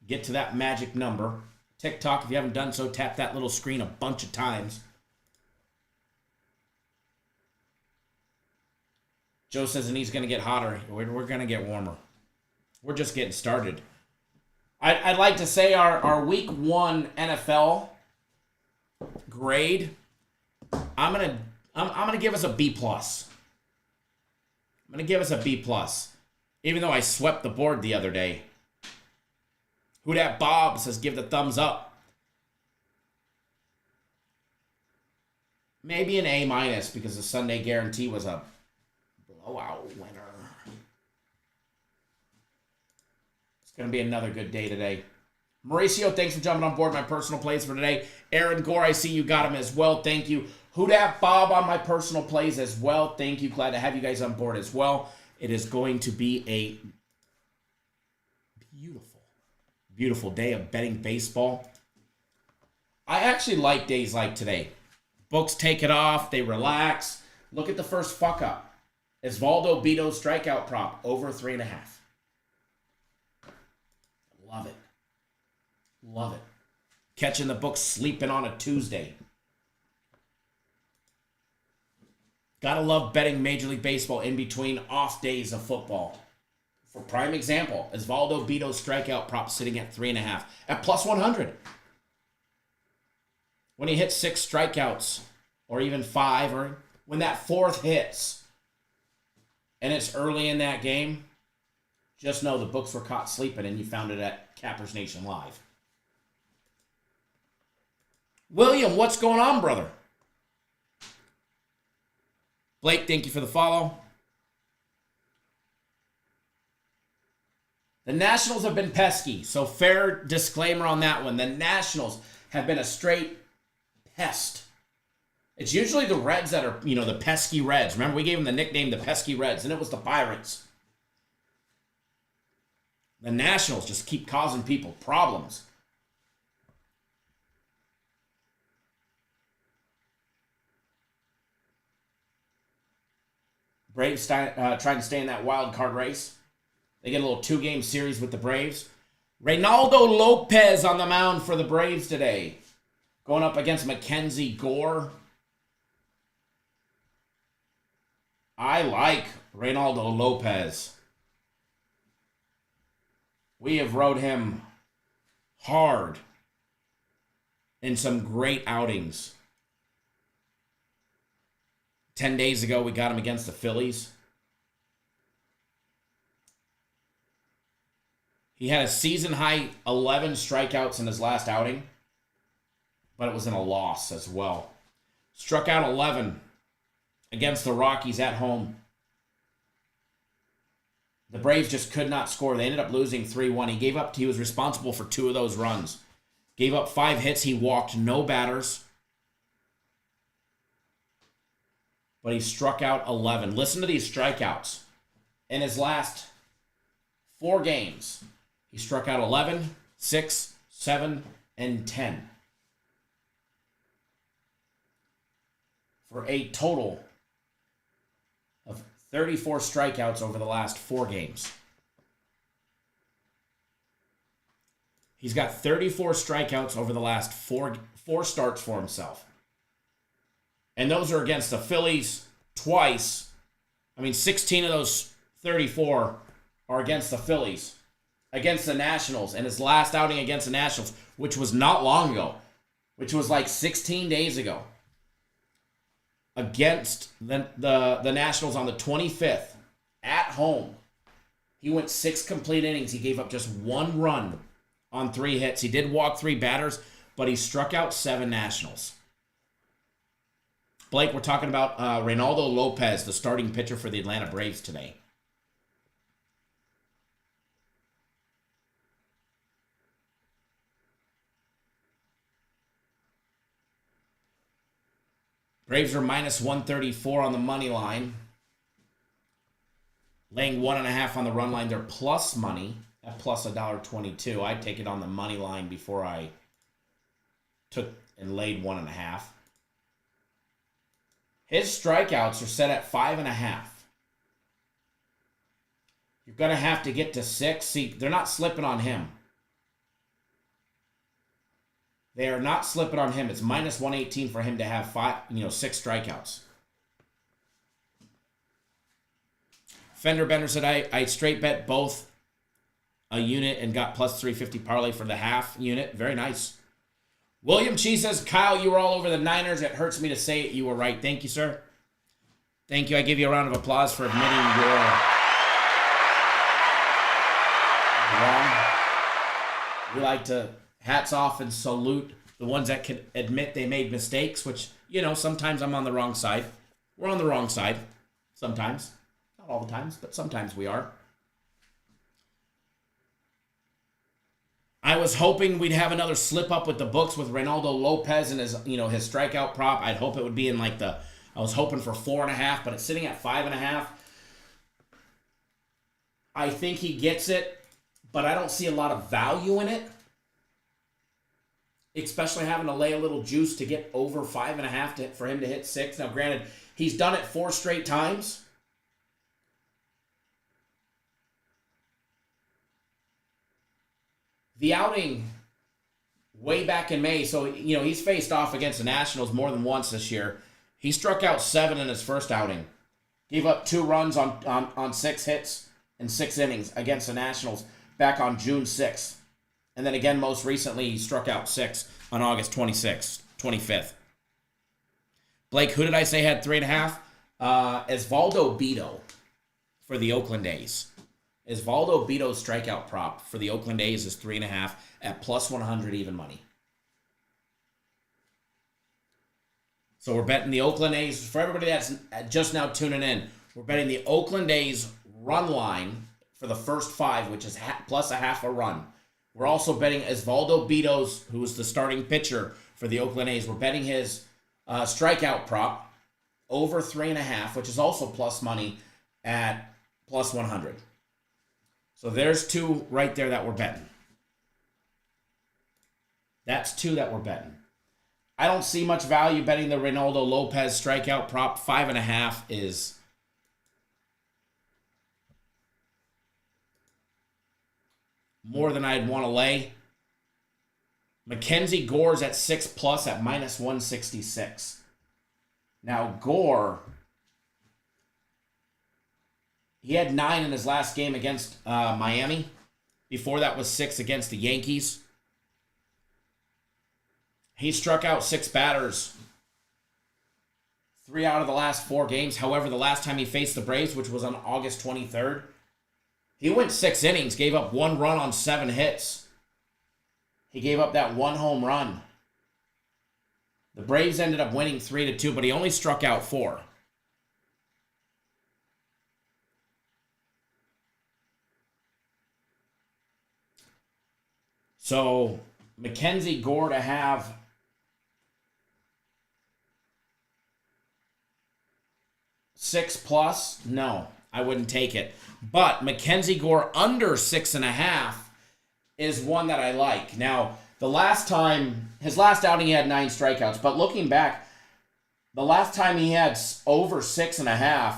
get to that magic number. TikTok, if you haven't done so, tap that little screen a bunch of times. Joe says, and he's going to get hotter. We're going to get warmer. We're just getting started. I'd like to say our week 1 NFL grade, I'm gonna give us a B+. I'm gonna give us a B+. Even though I swept the board the other day. Who Dat Bob says give the thumbs up. Maybe an A- because the Sunday guarantee was a blowout winner. It's going to be another good day today. Mauricio, thanks for jumping on board my personal plays for today. Aaron Gore, I see you got him as well. Thank you. Who Dat Bob on my personal plays as well. Thank you. Glad to have you guys on board as well. It is going to be a beautiful, beautiful day of betting baseball. I actually like days like today. Books take it off. They relax. Look at the first fuck up. Osvaldo Bido's strikeout prop over 3.5. Love it. Love it. Catching the book sleeping on a Tuesday. Gotta love betting Major League Baseball in between off days of football. For prime example, Osvaldo Bido's strikeout prop sitting at 3.5 at plus 100. When he hits 6 strikeouts, or even 5, or when that 4th hits, and it's early in that game, just know the books were caught sleeping and you found it at Cappers Nation Live. William, what's going on, brother? Blake, thank you for the follow. The Nationals have been pesky, so fair disclaimer on that one. The Nationals have been a straight pest. It's usually the Reds that are, the pesky Reds. Remember, we gave them the nickname the pesky Reds, and it was the Pirates. The Nationals just keep causing people problems. Braves trying to stay in that wild card race. They get a little 2-game series with the Braves. Reynaldo Lopez on the mound for the Braves today. Going up against Mackenzie Gore. I like Reynaldo Lopez. We have rode him hard in some great outings. 10 days ago, we got him against the Phillies. He had a season-high 11 strikeouts in his last outing, but it was in a loss as well. Struck out 11 against the Rockies at home. The Braves just could not score. They ended up losing 3-1. He was responsible for 2 of those runs. Gave up 5 hits. He walked no batters. But he struck out 11. Listen to these strikeouts. In his last 4 games, he struck out 11, 6, 7, and 10. For a total of 34 strikeouts over the last 4 games. He's got 34 strikeouts over the last four starts for himself. And those are against the Phillies twice. 16 of those 34 are against the Phillies. Against the Nationals. And his last outing against the Nationals, which was not long ago, which was like 16 days ago. Against the Nationals on the 25th at home. He went 6 complete innings. He gave up just 1 run on 3 hits. He did walk 3 batters, but he struck out 7 Nationals. Blake, we're talking about Reynaldo Lopez, the starting pitcher for the Atlanta Braves today. Braves are minus 134 on the money line. Laying 1.5 on the run line. They're plus money at plus $1.22. I'd take it on the money line before I took and laid 1.5. His strikeouts are set at 5.5. You're going to have to get to 6. See, they're not slipping on him. They are not slipping on him. It's minus 118 for him to have 6 strikeouts. Fender Bender said I straight bet both a unit and got plus 350 parlay for the half unit. Very nice. William Cheese says, Kyle, you were all over the Niners. It hurts me to say it. You were right. Thank you, sir. Thank you. I give you a round of applause for admitting you're wrong. We like to hats off and salute the ones that can admit they made mistakes, which, sometimes I'm on the wrong side. We're on the wrong side. Sometimes. Not all the times, but sometimes we are. I was hoping we'd have another slip up with the books with Reynaldo Lopez and his, his strikeout prop. I'd hope it would be in like I was hoping for 4.5, but it's sitting at 5.5. I think he gets it, but I don't see a lot of value in it. Especially having to lay a little juice to get over 5.5 for him to hit 6. Now, granted, he's done it 4 straight times. The outing way back in May, so, he's faced off against the Nationals more than once this year. He struck out 7 in his first outing. Gave up 2 runs on 6 hits in 6 innings against the Nationals back on June 6th. And then again, most recently, he struck out 6 on August 25th. Blake, who did I say had 3.5? Osvaldo Bido for the Oakland A's. Osvaldo Bido's strikeout prop for the Oakland A's is 3.5 at plus 100 even money. So we're betting the Oakland A's. For everybody that's just now tuning in, we're betting the Oakland A's run line for the first 5, which is plus a half a run. We're also betting Osvaldo Bido's, who is the starting pitcher for the Oakland A's. We're betting his strikeout prop over 3.5, which is also plus money at plus 100. So there's 2 right there that we're betting. That's 2 that we're betting. I don't see much value betting the Reynaldo Lopez strikeout prop. 5.5 is more than I'd want to lay. Mackenzie Gore's at 6+ at minus 166. Now, Gore, he had 9 in his last game against Miami. Before that was 6 against the Yankees. He struck out 6 batters 3 out of the last 4 games. However, the last time he faced the Braves, which was on August 23rd, he went 6 innings, gave up 1 run on 7 hits. He gave up that 1 home run. The Braves ended up winning 3-2, but he only struck out 4. So, Mackenzie Gore to have $6+, no, I wouldn't take it. But Mackenzie Gore under 6.5 is one that I like. Now, the last time, his last outing, he had 9 strikeouts. But looking back, the last time he had over 6.5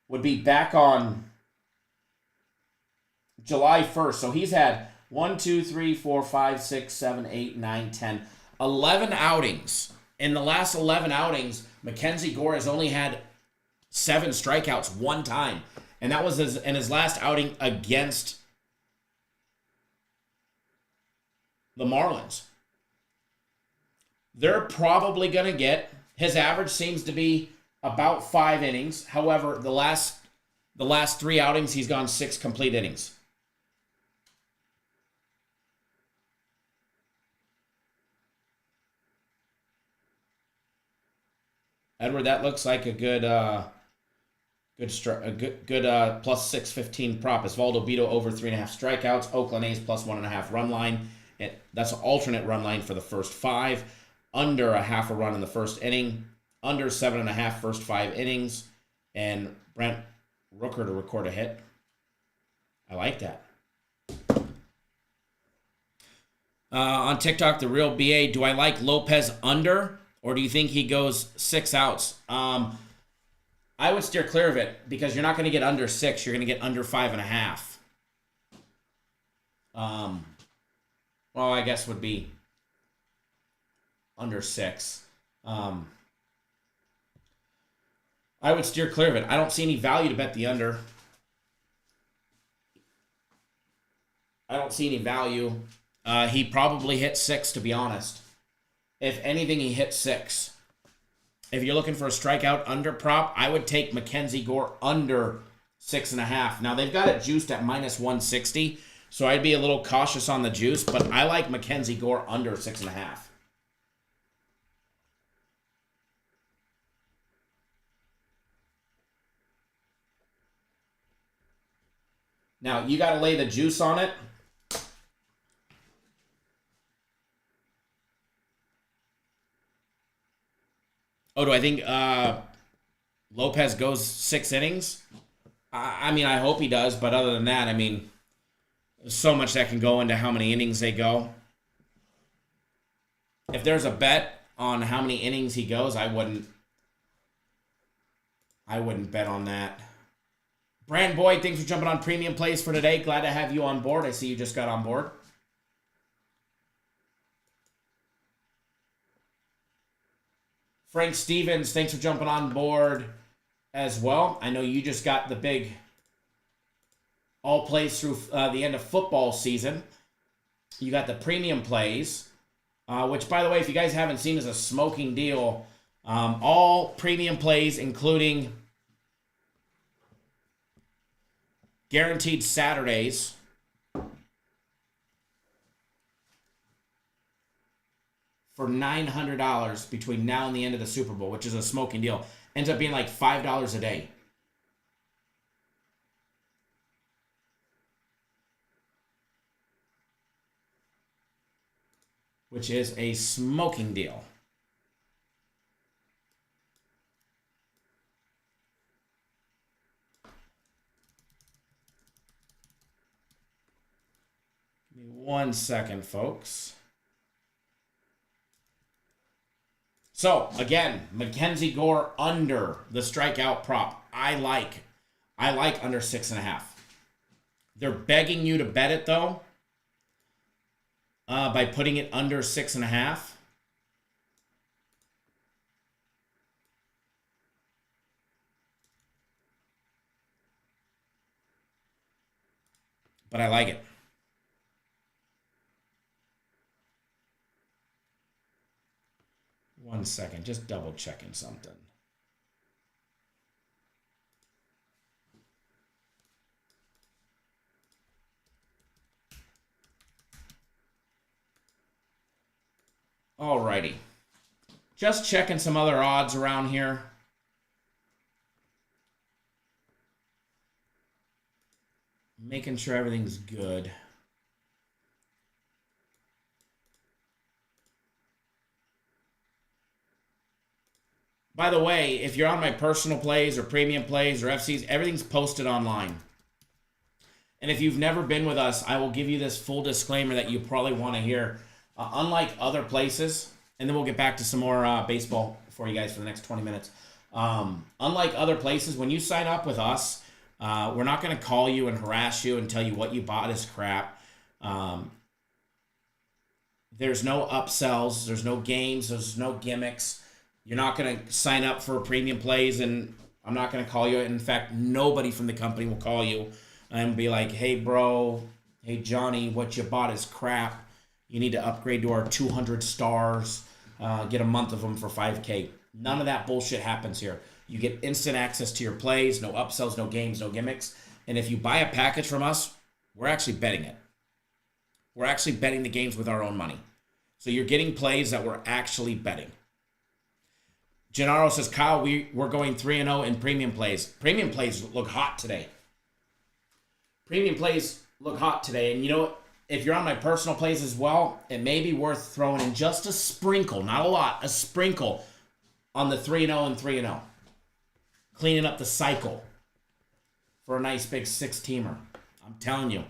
would be back on July 1st. So he's had 1, 2, 3, 4, 5, 6, 7, 8, 9, 10, 11 outings. In the last 11 outings, Mackenzie Gore has only had 7 strikeouts 1 time. And that was in his last outing against the Marlins. They're probably going to get, his average seems to be about 5 innings. However, the last 3 outings, he's gone 6 complete innings. Edward, that looks like a good plus 615 prop. Osvaldo Bido over 3.5 strikeouts. Oakland A's plus 1.5 run line. That's an alternate run line for the first 5. Under a half a run in the first inning. Under 7.5 first 5 innings. And Brent Rooker to record a hit. I like that. On TikTok, the real BA, do I like Lopez under? Or do you think he goes 6 outs? I would steer clear of it because you're not going to get under 6. You're going to get under 5.5. Well, I guess would be under 6. I would steer clear of it. I don't see any value to bet the under. I don't see any value. He probably hit 6, to be honest. If anything, he hit 6. If you're looking for a strikeout under prop, I would take Mackenzie Gore under 6.5. Now, they've got it juiced at minus 160, so I'd be a little cautious on the juice, but I like Mackenzie Gore under 6.5. Now, you got to lay the juice on it. Oh, do I think Lopez goes 6 innings? I mean, I hope he does, but other than that, I mean, there's so much that can go into how many innings they go. If there's a bet on how many innings he goes, I wouldn't bet on that. Brand Boyd, thanks for jumping on Premium Plays for today. Glad to have you on board. I see you just got on board. Frank Stevens, thanks for jumping on board as well. I know you just got the big all plays through the end of football season. You got the Premium Plays, which, by the way, if you guys haven't seen, is a smoking deal. All Premium Plays, including guaranteed Saturdays. For $900 between now and the end of the Super Bowl, which is a smoking deal. Ends up being like $5 a day. Which is a smoking deal. Give me 1 second, folks. So, again, Mackenzie Gore under the strikeout prop. I like under 6.5. They're begging you to bet it, though, by putting it under 6.5. But I like it. One second, just double checking something. Alrighty. Just checking some other odds around here. Making sure everything's good. By the way, if you're on my personal plays or premium plays or FCs, everything's posted online. And if you've never been with us, I will give you this full disclaimer that you probably want to hear. Unlike other places, and then we'll get back to some more baseball for you guys for the next 20 minutes. Unlike other places, when you sign up with us, we're not going to call you and harass you and tell you what you bought is crap. There's no upsells. There's no games. There's no gimmicks. You're not going to sign up for premium plays, and I'm not going to call you. In fact, nobody from the company will call you and be like, hey, bro, hey, Johnny, what you bought is crap. You need to upgrade to our 200 stars, get a month of them for $5K. None of that bullshit happens here. You get instant access to your plays, no upsells, no games, no gimmicks. And if you buy a package from us, we're actually betting it. We're actually betting the games with our own money. So you're getting plays that we're actually betting. Gennaro says, Kyle, we're going 3-0 in premium plays. Premium plays look hot today. Premium plays look hot today. And you know what? If you're on my personal plays as well, it may be worth throwing in just a sprinkle, not a lot, a sprinkle on the 3-0 and 3-0. Cleaning up the cycle for a nice big 6-teamer. I'm telling you.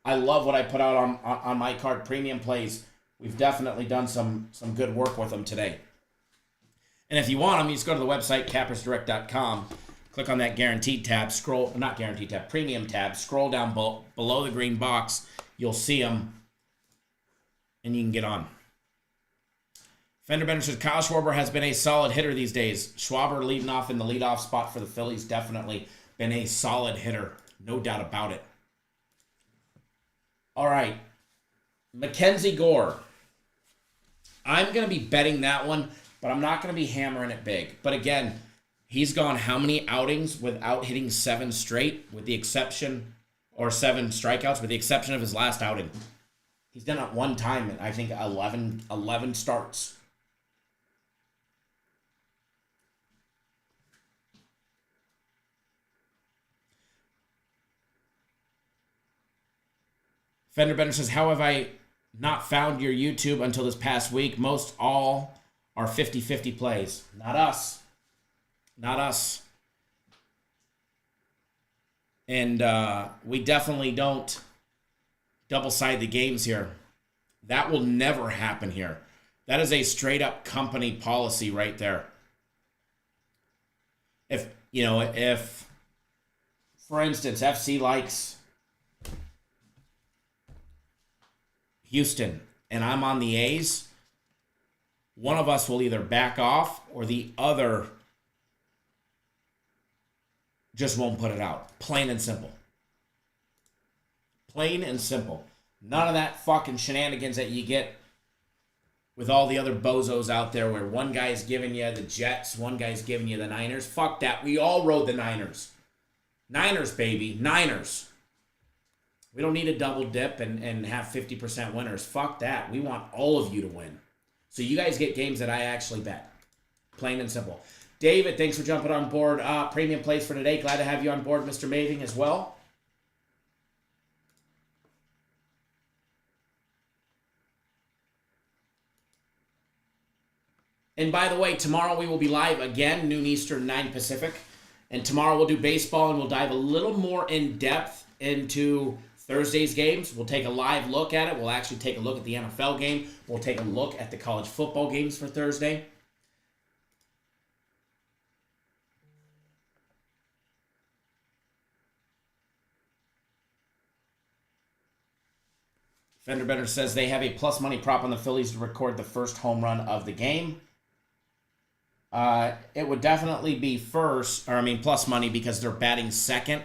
I love what I put out on my card, premium plays. We've definitely done some good work with them today. And if you want them, you just go to the website, cappersdirect.com, click on that guaranteed tab, premium tab, scroll down below the green box, you'll see them, and you can get on. Fender Bender says, Kyle Schwarber has been a solid hitter these days. Schwarber leading off in the leadoff spot for the Phillies, definitely been a solid hitter, no doubt about it. All right, Mackenzie Gore. I'm going to be betting that one, but I'm not going to be hammering it big. But again, he's gone how many outings without hitting 7 straight, with the exception, or 7 strikeouts, with the exception of his last outing. He's done it one time in, I think, 11 starts. Fender Bender says, how have I not found your YouTube until this past week? Most all are 50-50 plays. Not us. Not us. And we definitely don't double-side the games here. That will never happen here. That is a straight-up company policy right there. If, for instance, FC likes Houston and I'm on the A's, one of us will either back off or the other just won't put it out. Plain and simple. Plain and simple. None of that fucking shenanigans that you get with all the other bozos out there where one guy's giving you the Jets, one guy's giving you the Niners. Fuck that. We all rode the Niners. Niners, baby. Niners. We don't need a double dip and have 50% winners. Fuck that. We want all of you to win. So you guys get games that I actually bet. Plain and simple. David, thanks for jumping on board. Premium plays for today. Glad to have you on board, Mr. Maving, as well. And by the way, tomorrow we will be live again, noon Eastern, 9 Pacific. And tomorrow we'll do baseball and we'll dive a little more in depth into Thursday's games. We'll take a live look at it. We'll actually take a look at the NFL game. We'll take a look at the college football games for Thursday. Fenderbender says they have a plus money prop on the Phillies to record the first home run of the game. It would definitely be plus money because they're batting second.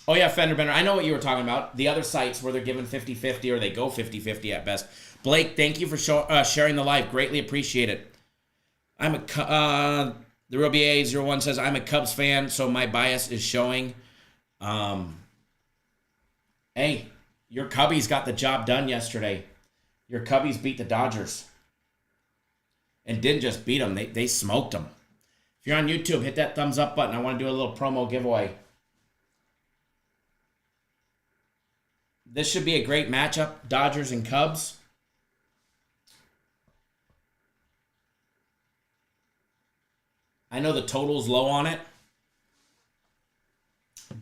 Oh, yeah, Fenderbender. I know what you were talking about. The other sites where they're given 50-50 or they go 50-50 at best. Blake, thank you for sharing the live. Greatly appreciate it. The Real BA01 says, I'm a Cubs fan, so my bias is showing. Hey, your Cubbies got the job done yesterday. Your Cubbies beat the Dodgers. And didn't just beat them, they smoked them. If you're on YouTube, hit that thumbs up button. I want to do a little promo giveaway. This should be a great matchup, Dodgers and Cubs. I know the total's low on it.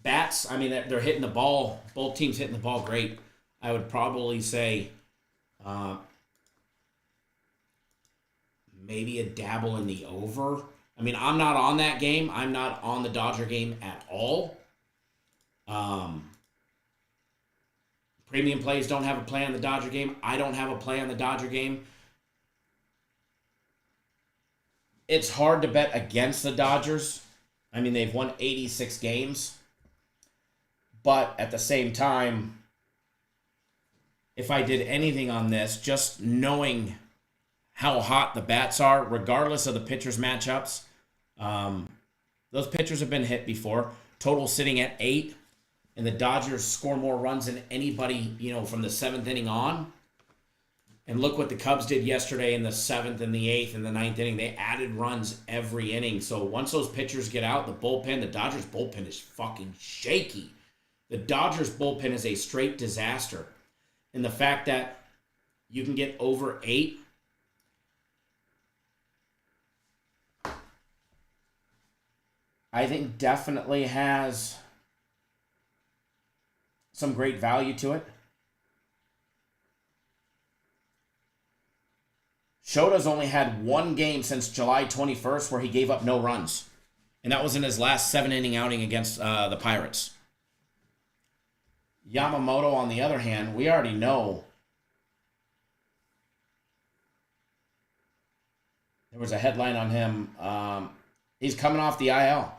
Bats, I mean, they're hitting the ball. Both teams hitting the ball great. I would probably say maybe a dabble in the over. I mean, I'm not on that game. I'm not on the Dodger game at all. Premium plays don't have a play on the Dodger game. I don't have a play on the Dodger game. It's hard to bet against the Dodgers. I mean, they've won 86 games. But at the same time, if I did anything on this, just knowing how hot the bats are, regardless of the pitchers' matchups, those pitchers have been hit before. Total sitting at 8. And the Dodgers score more runs than anybody, from the 7th inning on. And look what the Cubs did yesterday in the 7th and the 8th and the 9th inning. They added runs every inning. So once those pitchers get out, the Dodgers bullpen is fucking shaky. The Dodgers bullpen is a straight disaster. And the fact that you can get over 8, I think definitely has some great value to it. Shota's only had one game since July 21st where he gave up no runs. And that was in his last 7-inning outing against the Pirates. Yamamoto, on the other hand, we already know. There was a headline on him. He's coming off the IL.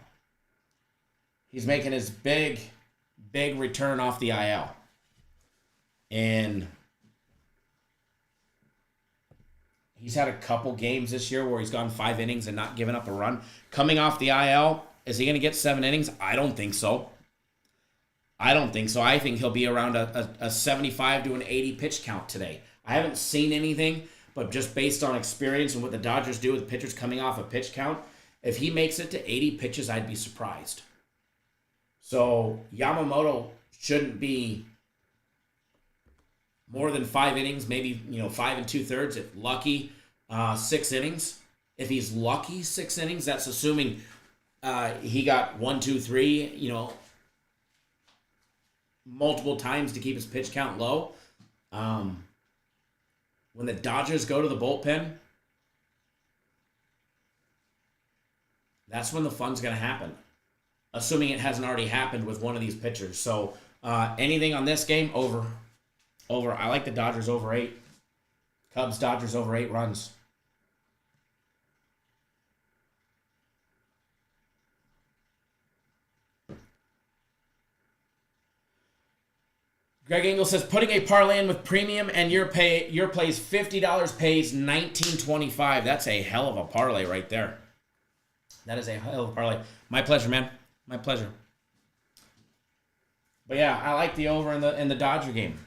He's making his big return off the IL. And he's had a couple games this year where he's gone 5 innings and not given up a run. Coming off the IL, is he going to get 7 innings? I don't think so. I think he'll be around a 75 to an 80 pitch count today. I haven't seen anything, but just based on experience and what the Dodgers do with pitchers coming off a pitch count, if he makes it to 80 pitches, I'd be surprised. So Yamamoto shouldn't be more than 5 innings, maybe 5 2/3 if lucky, 6 innings. If he's lucky 6 innings, that's assuming he got 1, 2, 3, multiple times to keep his pitch count low. When the Dodgers go to the bullpen, that's when the fun's going to happen, assuming it hasn't already happened with one of these pitchers. So anything on this game, over. I like the Dodgers over 8. Cubs, Dodgers over 8 runs. Greg Engel says, putting a parlay in with premium and your plays $50 pays $19.25. That's a hell of a parlay right there. That is a hell of a parlay. My pleasure, man. My pleasure. But yeah, I like the over in the Dodger game.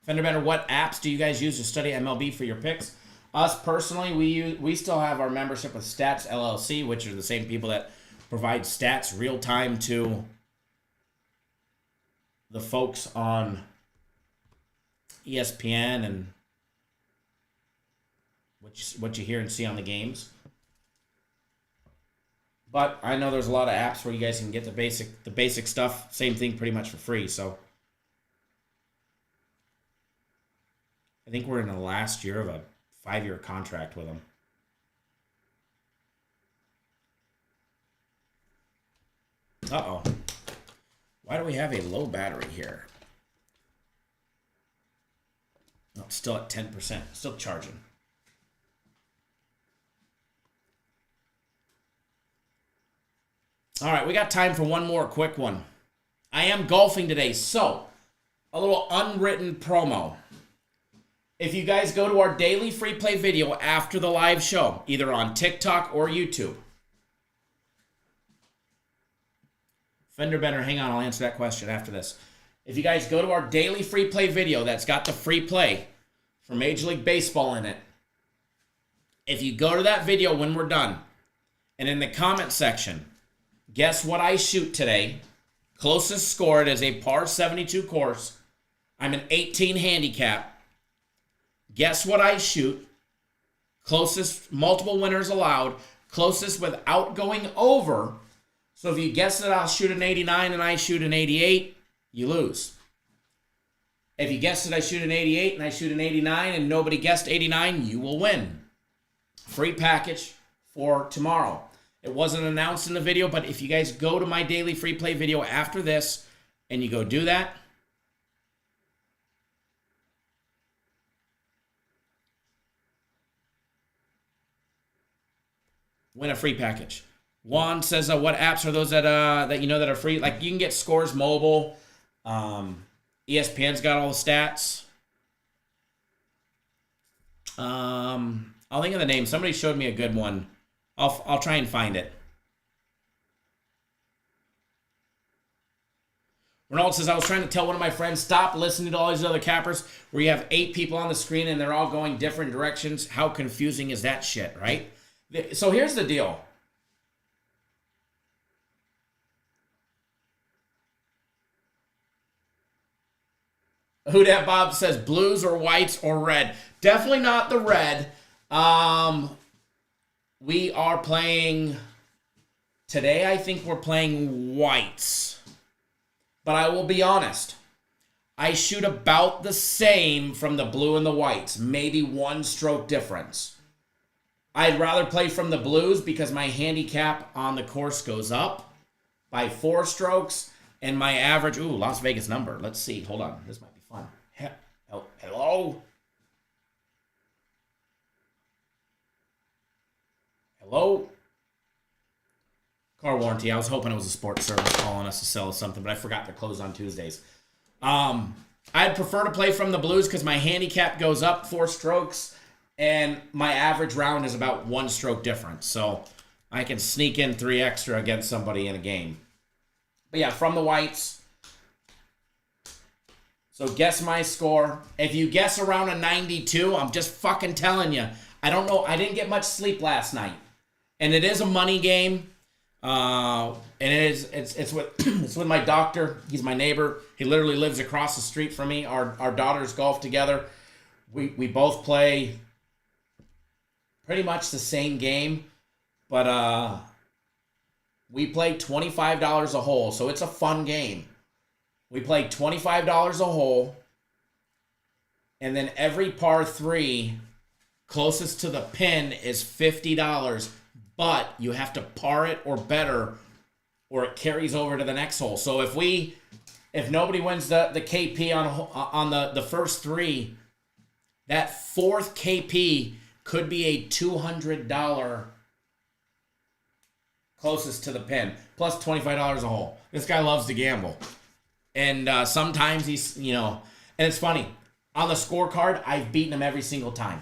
Fender Bender, what apps do you guys use to study MLB for your picks? Us personally, we still have our membership with Stats LLC, which are the same people that provide stats real time to the folks on ESPN and what you hear and see on the games. But I know there's a lot of apps where you guys can get the basic stuff, same thing pretty much for free. So I think we're in the last year of a 5-year contract with them. Uh-oh. Why do we have a low battery here? Oh, it's still at 10%. Still charging. All right, we got time for one more quick one. I am golfing today, so a little unwritten promo. If you guys go to our daily free play video after the live show, either on TikTok or YouTube. Fender Bender, hang on, I'll answer that question after this. If you guys go to our daily free play video that's got the free play for Major League Baseball in it, if you go to that video when we're done, and in the comment section, guess what I shoot today? Closest score, it is a par 72 course. I'm an 18 handicap. Guess what I shoot? Closest, multiple winners allowed. Closest without going over. So if you guess that I'll shoot an 89 and I shoot an 88, you lose. If you guess that I shoot an 88 and I shoot an 89 and nobody guessed 89, you will win. Free package for tomorrow. It wasn't announced in the video, but if you guys go to my daily free play video after this and you go do that, win a free package. Juan says, what apps are those that that are free? Like, you can get Scores Mobile. ESPN's got all the stats. I'll think of the name. Somebody showed me a good one. I'll try and find it. Ronald says, I was trying to tell one of my friends, stop listening to all these other cappers where you have 8 people on the screen and they're all going different directions. How confusing is that shit, right? So here's the deal. Who Dat Bob says blues or whites or red. Definitely not the red. We are playing today. I think we're playing whites. But I will be honest. I shoot about the same from the blue and the whites. Maybe 1 stroke difference. I'd rather play from the blues because my handicap on the course goes up by 4 strokes. And my average, Las Vegas number. Let's see. Hold on. This might be fun. Hello? Hello? Car warranty. I was hoping it was a sports service calling us to sell us something, but I forgot they're closed on Tuesdays. I'd prefer to play from the blues because my handicap goes up 4 strokes, and my average round is about 1 stroke difference. So I can sneak in 3 extra against somebody in a game. But yeah, from the whites. So guess my score. If you guess around a 92, I'm just fucking telling you. I don't know. I didn't get much sleep last night. And it is a money game. And it's with it's with my doctor. He's my neighbor. He literally lives across the street from me. Our daughters golf together. We both play pretty much the same game, but we play $25 a hole, so it's a fun game. We play $25 a hole, and then every par 3 closest to the pin is $50, but you have to par it or better, or it carries over to the next hole. So if nobody wins the KP on the first 3, that 4th KP could be a $200 closest to the pin, plus $25 a hole. This guy loves to gamble. And sometimes he's, and it's funny. On the scorecard, I've beaten him every single time.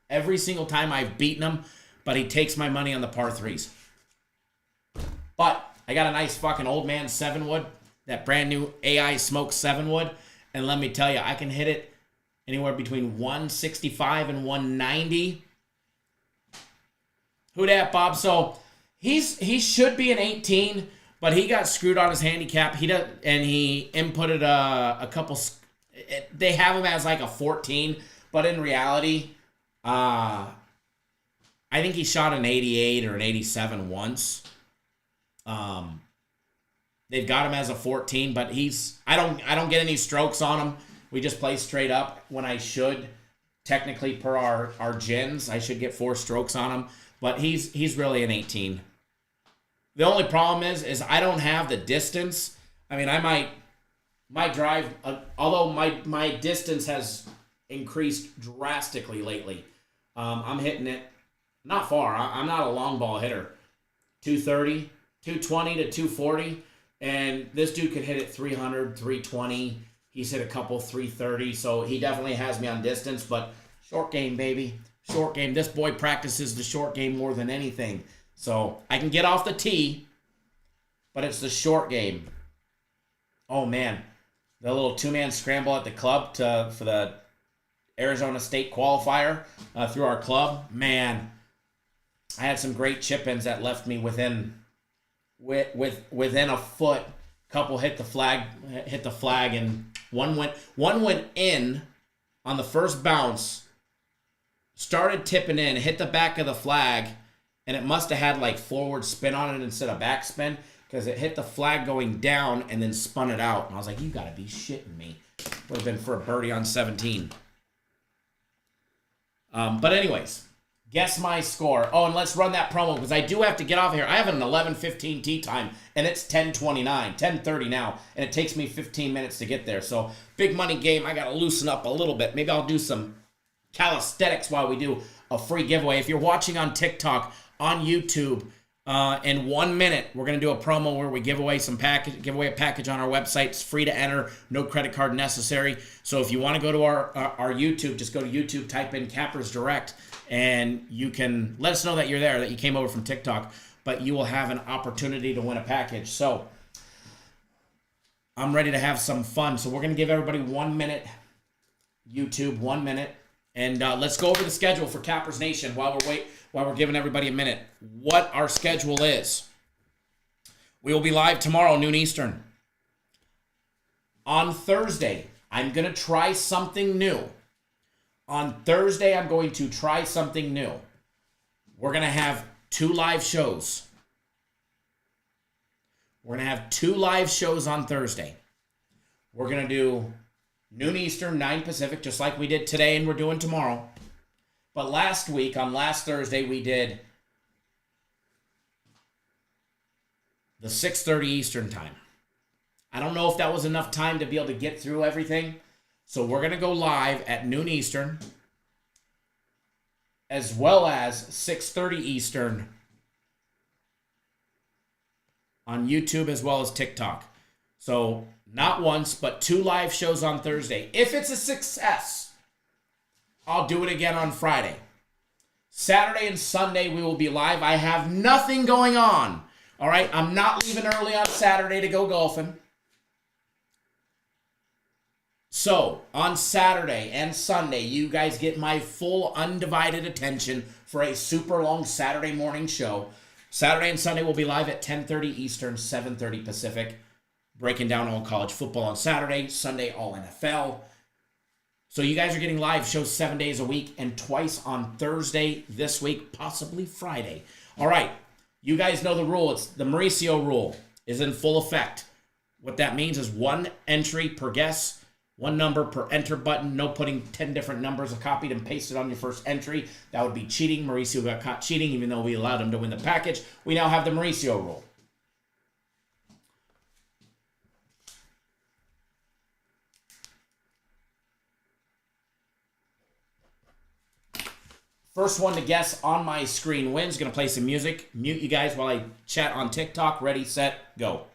Every single time I've beaten him, but he takes my money on the par 3s. But I got a nice fucking old man 7-wood, that brand new AI Smoke 7-wood, and let me tell you, I can hit it anywhere between 165 and 190. Who dat, Bob? So he should be an 18, but he got screwed on his handicap. He inputted a couple. They have him as like a 14, but in reality, I think he shot an 88 or an 87 once. They've got him as a 14, but I don't get any strokes on him. We just play straight up when I should. Technically, per our gins, I should get 4 strokes on him, but he's really an 18. The only problem is I don't have the distance. I mean, I might drive, although my distance has increased drastically lately. I'm hitting it not far. I'm not a long ball hitter. 230, 220 to 240, and this dude could hit it 300, 320. He's hit a couple 330, so he definitely has me on distance, but short game, baby. Short game. This boy practices the short game more than anything. So I can get off the tee, but it's the short game. Oh, man. The little 2-man scramble at the club for the Arizona State qualifier through our club. Man, I had some great chip-ins that left me within a foot. Couple hit the flag, and one went in on the first bounce, started tipping in, hit the back of the flag, and it must have had like forward spin on it instead of backspin, because it hit the flag going down and then spun it out. And I was like, you gotta be shitting me. Would have been for a birdie on 17. But anyways, guess my score. Oh, and let's run that promo, because I do have to get off here. I have an 11:15 tee time, and it's 10:29, 10:30 now, and it takes me 15 minutes to get there. So, big money game. I got to loosen up a little bit. Maybe I'll do some calisthenics while we do a free giveaway. If you're watching on TikTok, on YouTube, in 1 minute, we're going to do a promo where we give away a package on our website. It's free to enter, no credit card necessary. So if you want to go to our YouTube, just go to YouTube, type in Cappers Direct, and you can let us know that you're there, that you came over from TikTok, but you will have an opportunity to win a package. So I'm ready to have some fun. So we're going to give everybody 1 minute, YouTube, 1 minute, and let's go over the schedule for Cappers Nation while we're giving everybody a minute. What our schedule is. We will be live tomorrow, noon Eastern. On Thursday, I'm going to try something new. On Thursday, I'm going to try something new. We're going to have 2 live shows. We're going to have 2 live shows on Thursday. We're going to do noon Eastern, 9 Pacific, just like we did today and we're doing tomorrow. But last week, on last Thursday, we did the 6:30 Eastern time. I don't know if that was enough time to be able to get through everything. So we're going to go live at noon Eastern, as well as 6:30 Eastern on YouTube as well as TikTok. So not once, but 2 live shows on Thursday. If it's a success, I'll do it again on Friday. Saturday and Sunday, we will be live. I have nothing going on. All right? I'm not leaving early on Saturday to go golfing. So, on Saturday and Sunday, you guys get my full undivided attention for a super long Saturday morning show. Saturday and Sunday we'll be live at 10:30 Eastern, 7:30 Pacific, breaking down all college football on Saturday, Sunday all NFL. So you guys are getting live shows 7 days a week and twice on Thursday this week, possibly Friday. All right, you guys know the rule. It's the Mauricio rule is in full effect. What that means is one entry per guess, one number per enter button, no putting 10 different numbers copied and pasted on your first entry. That would be cheating. Mauricio got caught cheating even though we allowed him to win the package. We now have the Mauricio rule. First one to guess on my screen wins. Going to play some music. Mute you guys while I chat on TikTok. Ready, set, go.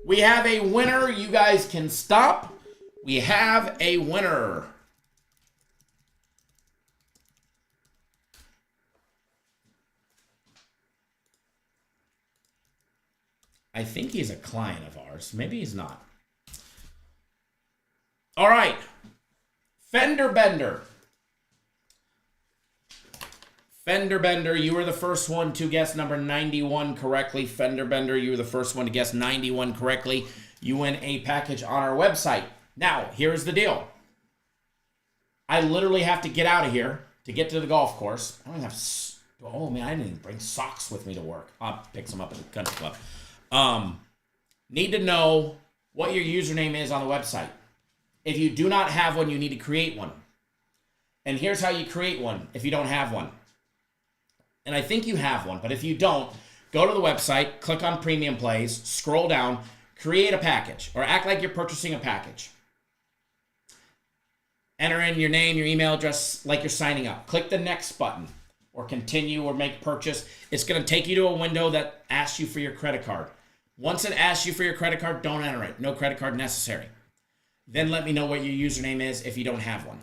We have a winner. You guys can stop. We have a winner. I think he's a client of ours. Maybe he's not. All right. Fender Bender. Fender Bender, you were the first one to guess number 91 correctly. Fender Bender, you were the first one to guess 91 correctly. You win a package on our website. Now, here's the deal. I literally have to get out of here to get to the golf course. I don't even have... Oh, man, I didn't even bring socks with me to work. I'll pick some up at the country club. Need to know what your username is on the website. If you do not have one, you need to create one. And here's how you create one if you don't have one. And I think you have one, but if you don't, go to the website, click on Premium Plays, scroll down, create a package, or act like you're purchasing a package. Enter in your name, your email address, like you're signing up. Click the Next button, or Continue, or Make Purchase. It's going to take you to a window that asks you for your credit card. Once it asks you for your credit card, don't enter it. No credit card necessary. Then let me know what your username is if you don't have one.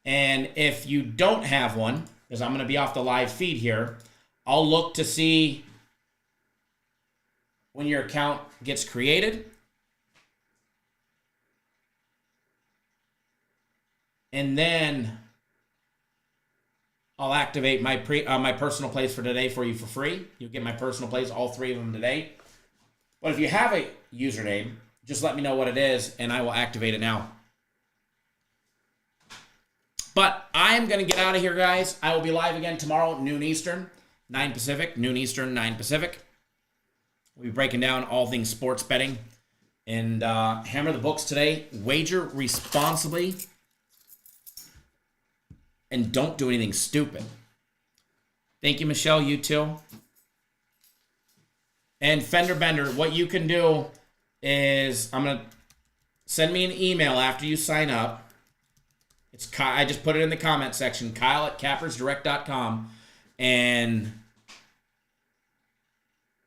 And if you don't have one, because I'm going to be off the live feed here, I'll look to see when your account gets created. And then I'll activate my my personal plays for today for you for free. You'll get my personal plays, all 3 of them today. But if you have a username, just let me know what it is, and I will activate it now. But I'm going to get out of here, guys. I will be live again tomorrow, noon Eastern, 9 Pacific. Noon Eastern, 9 Pacific. We'll be breaking down all things sports betting. And hammer the books today. Wager responsibly. And don't do anything stupid. Thank you, Michelle. You too. And Fender Bender, what you can do is I'm going to send me an email after you sign up. It's I just put it in the comment section, Kyle@cappersdirect.com, and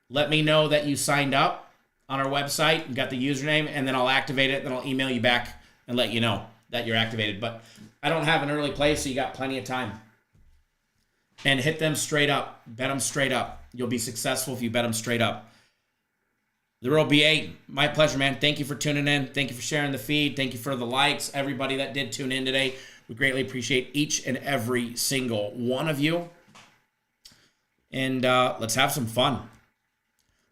let me know that you signed up on our website and got the username, and then I'll activate it. Then I'll email you back and let you know that you're activated. But I don't have an early play, so you got plenty of time. And hit them straight up. Bet them straight up. You'll be successful if you bet them straight up. The Real BA, my pleasure, man. Thank you for tuning in. Thank you for sharing the feed. Thank you for the likes. Everybody that did tune in today, we greatly appreciate each and every single one of you. And let's have some fun.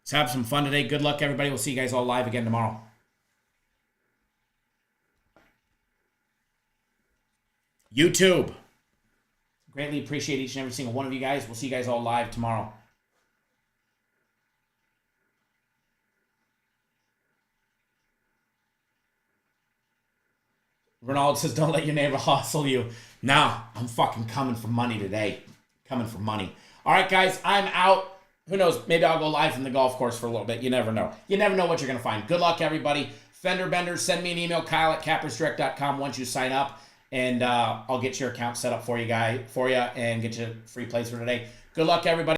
Let's have some fun today. Good luck, everybody. We'll see you guys all live again tomorrow. YouTube. Greatly appreciate each and every single one of you guys. We'll see you guys all live tomorrow. Ronald says, don't let your neighbor hustle you. Nah, I'm fucking coming for money today. Coming for money. All right, guys, I'm out. Who knows? Maybe I'll go live from the golf course for a little bit. You never know. You never know what you're going to find. Good luck, everybody. Fender Benders, send me an email, Kyle@cappersdirect.com once you sign up. And I'll get your account set up for you, and get you free plays for today. Good luck, everybody.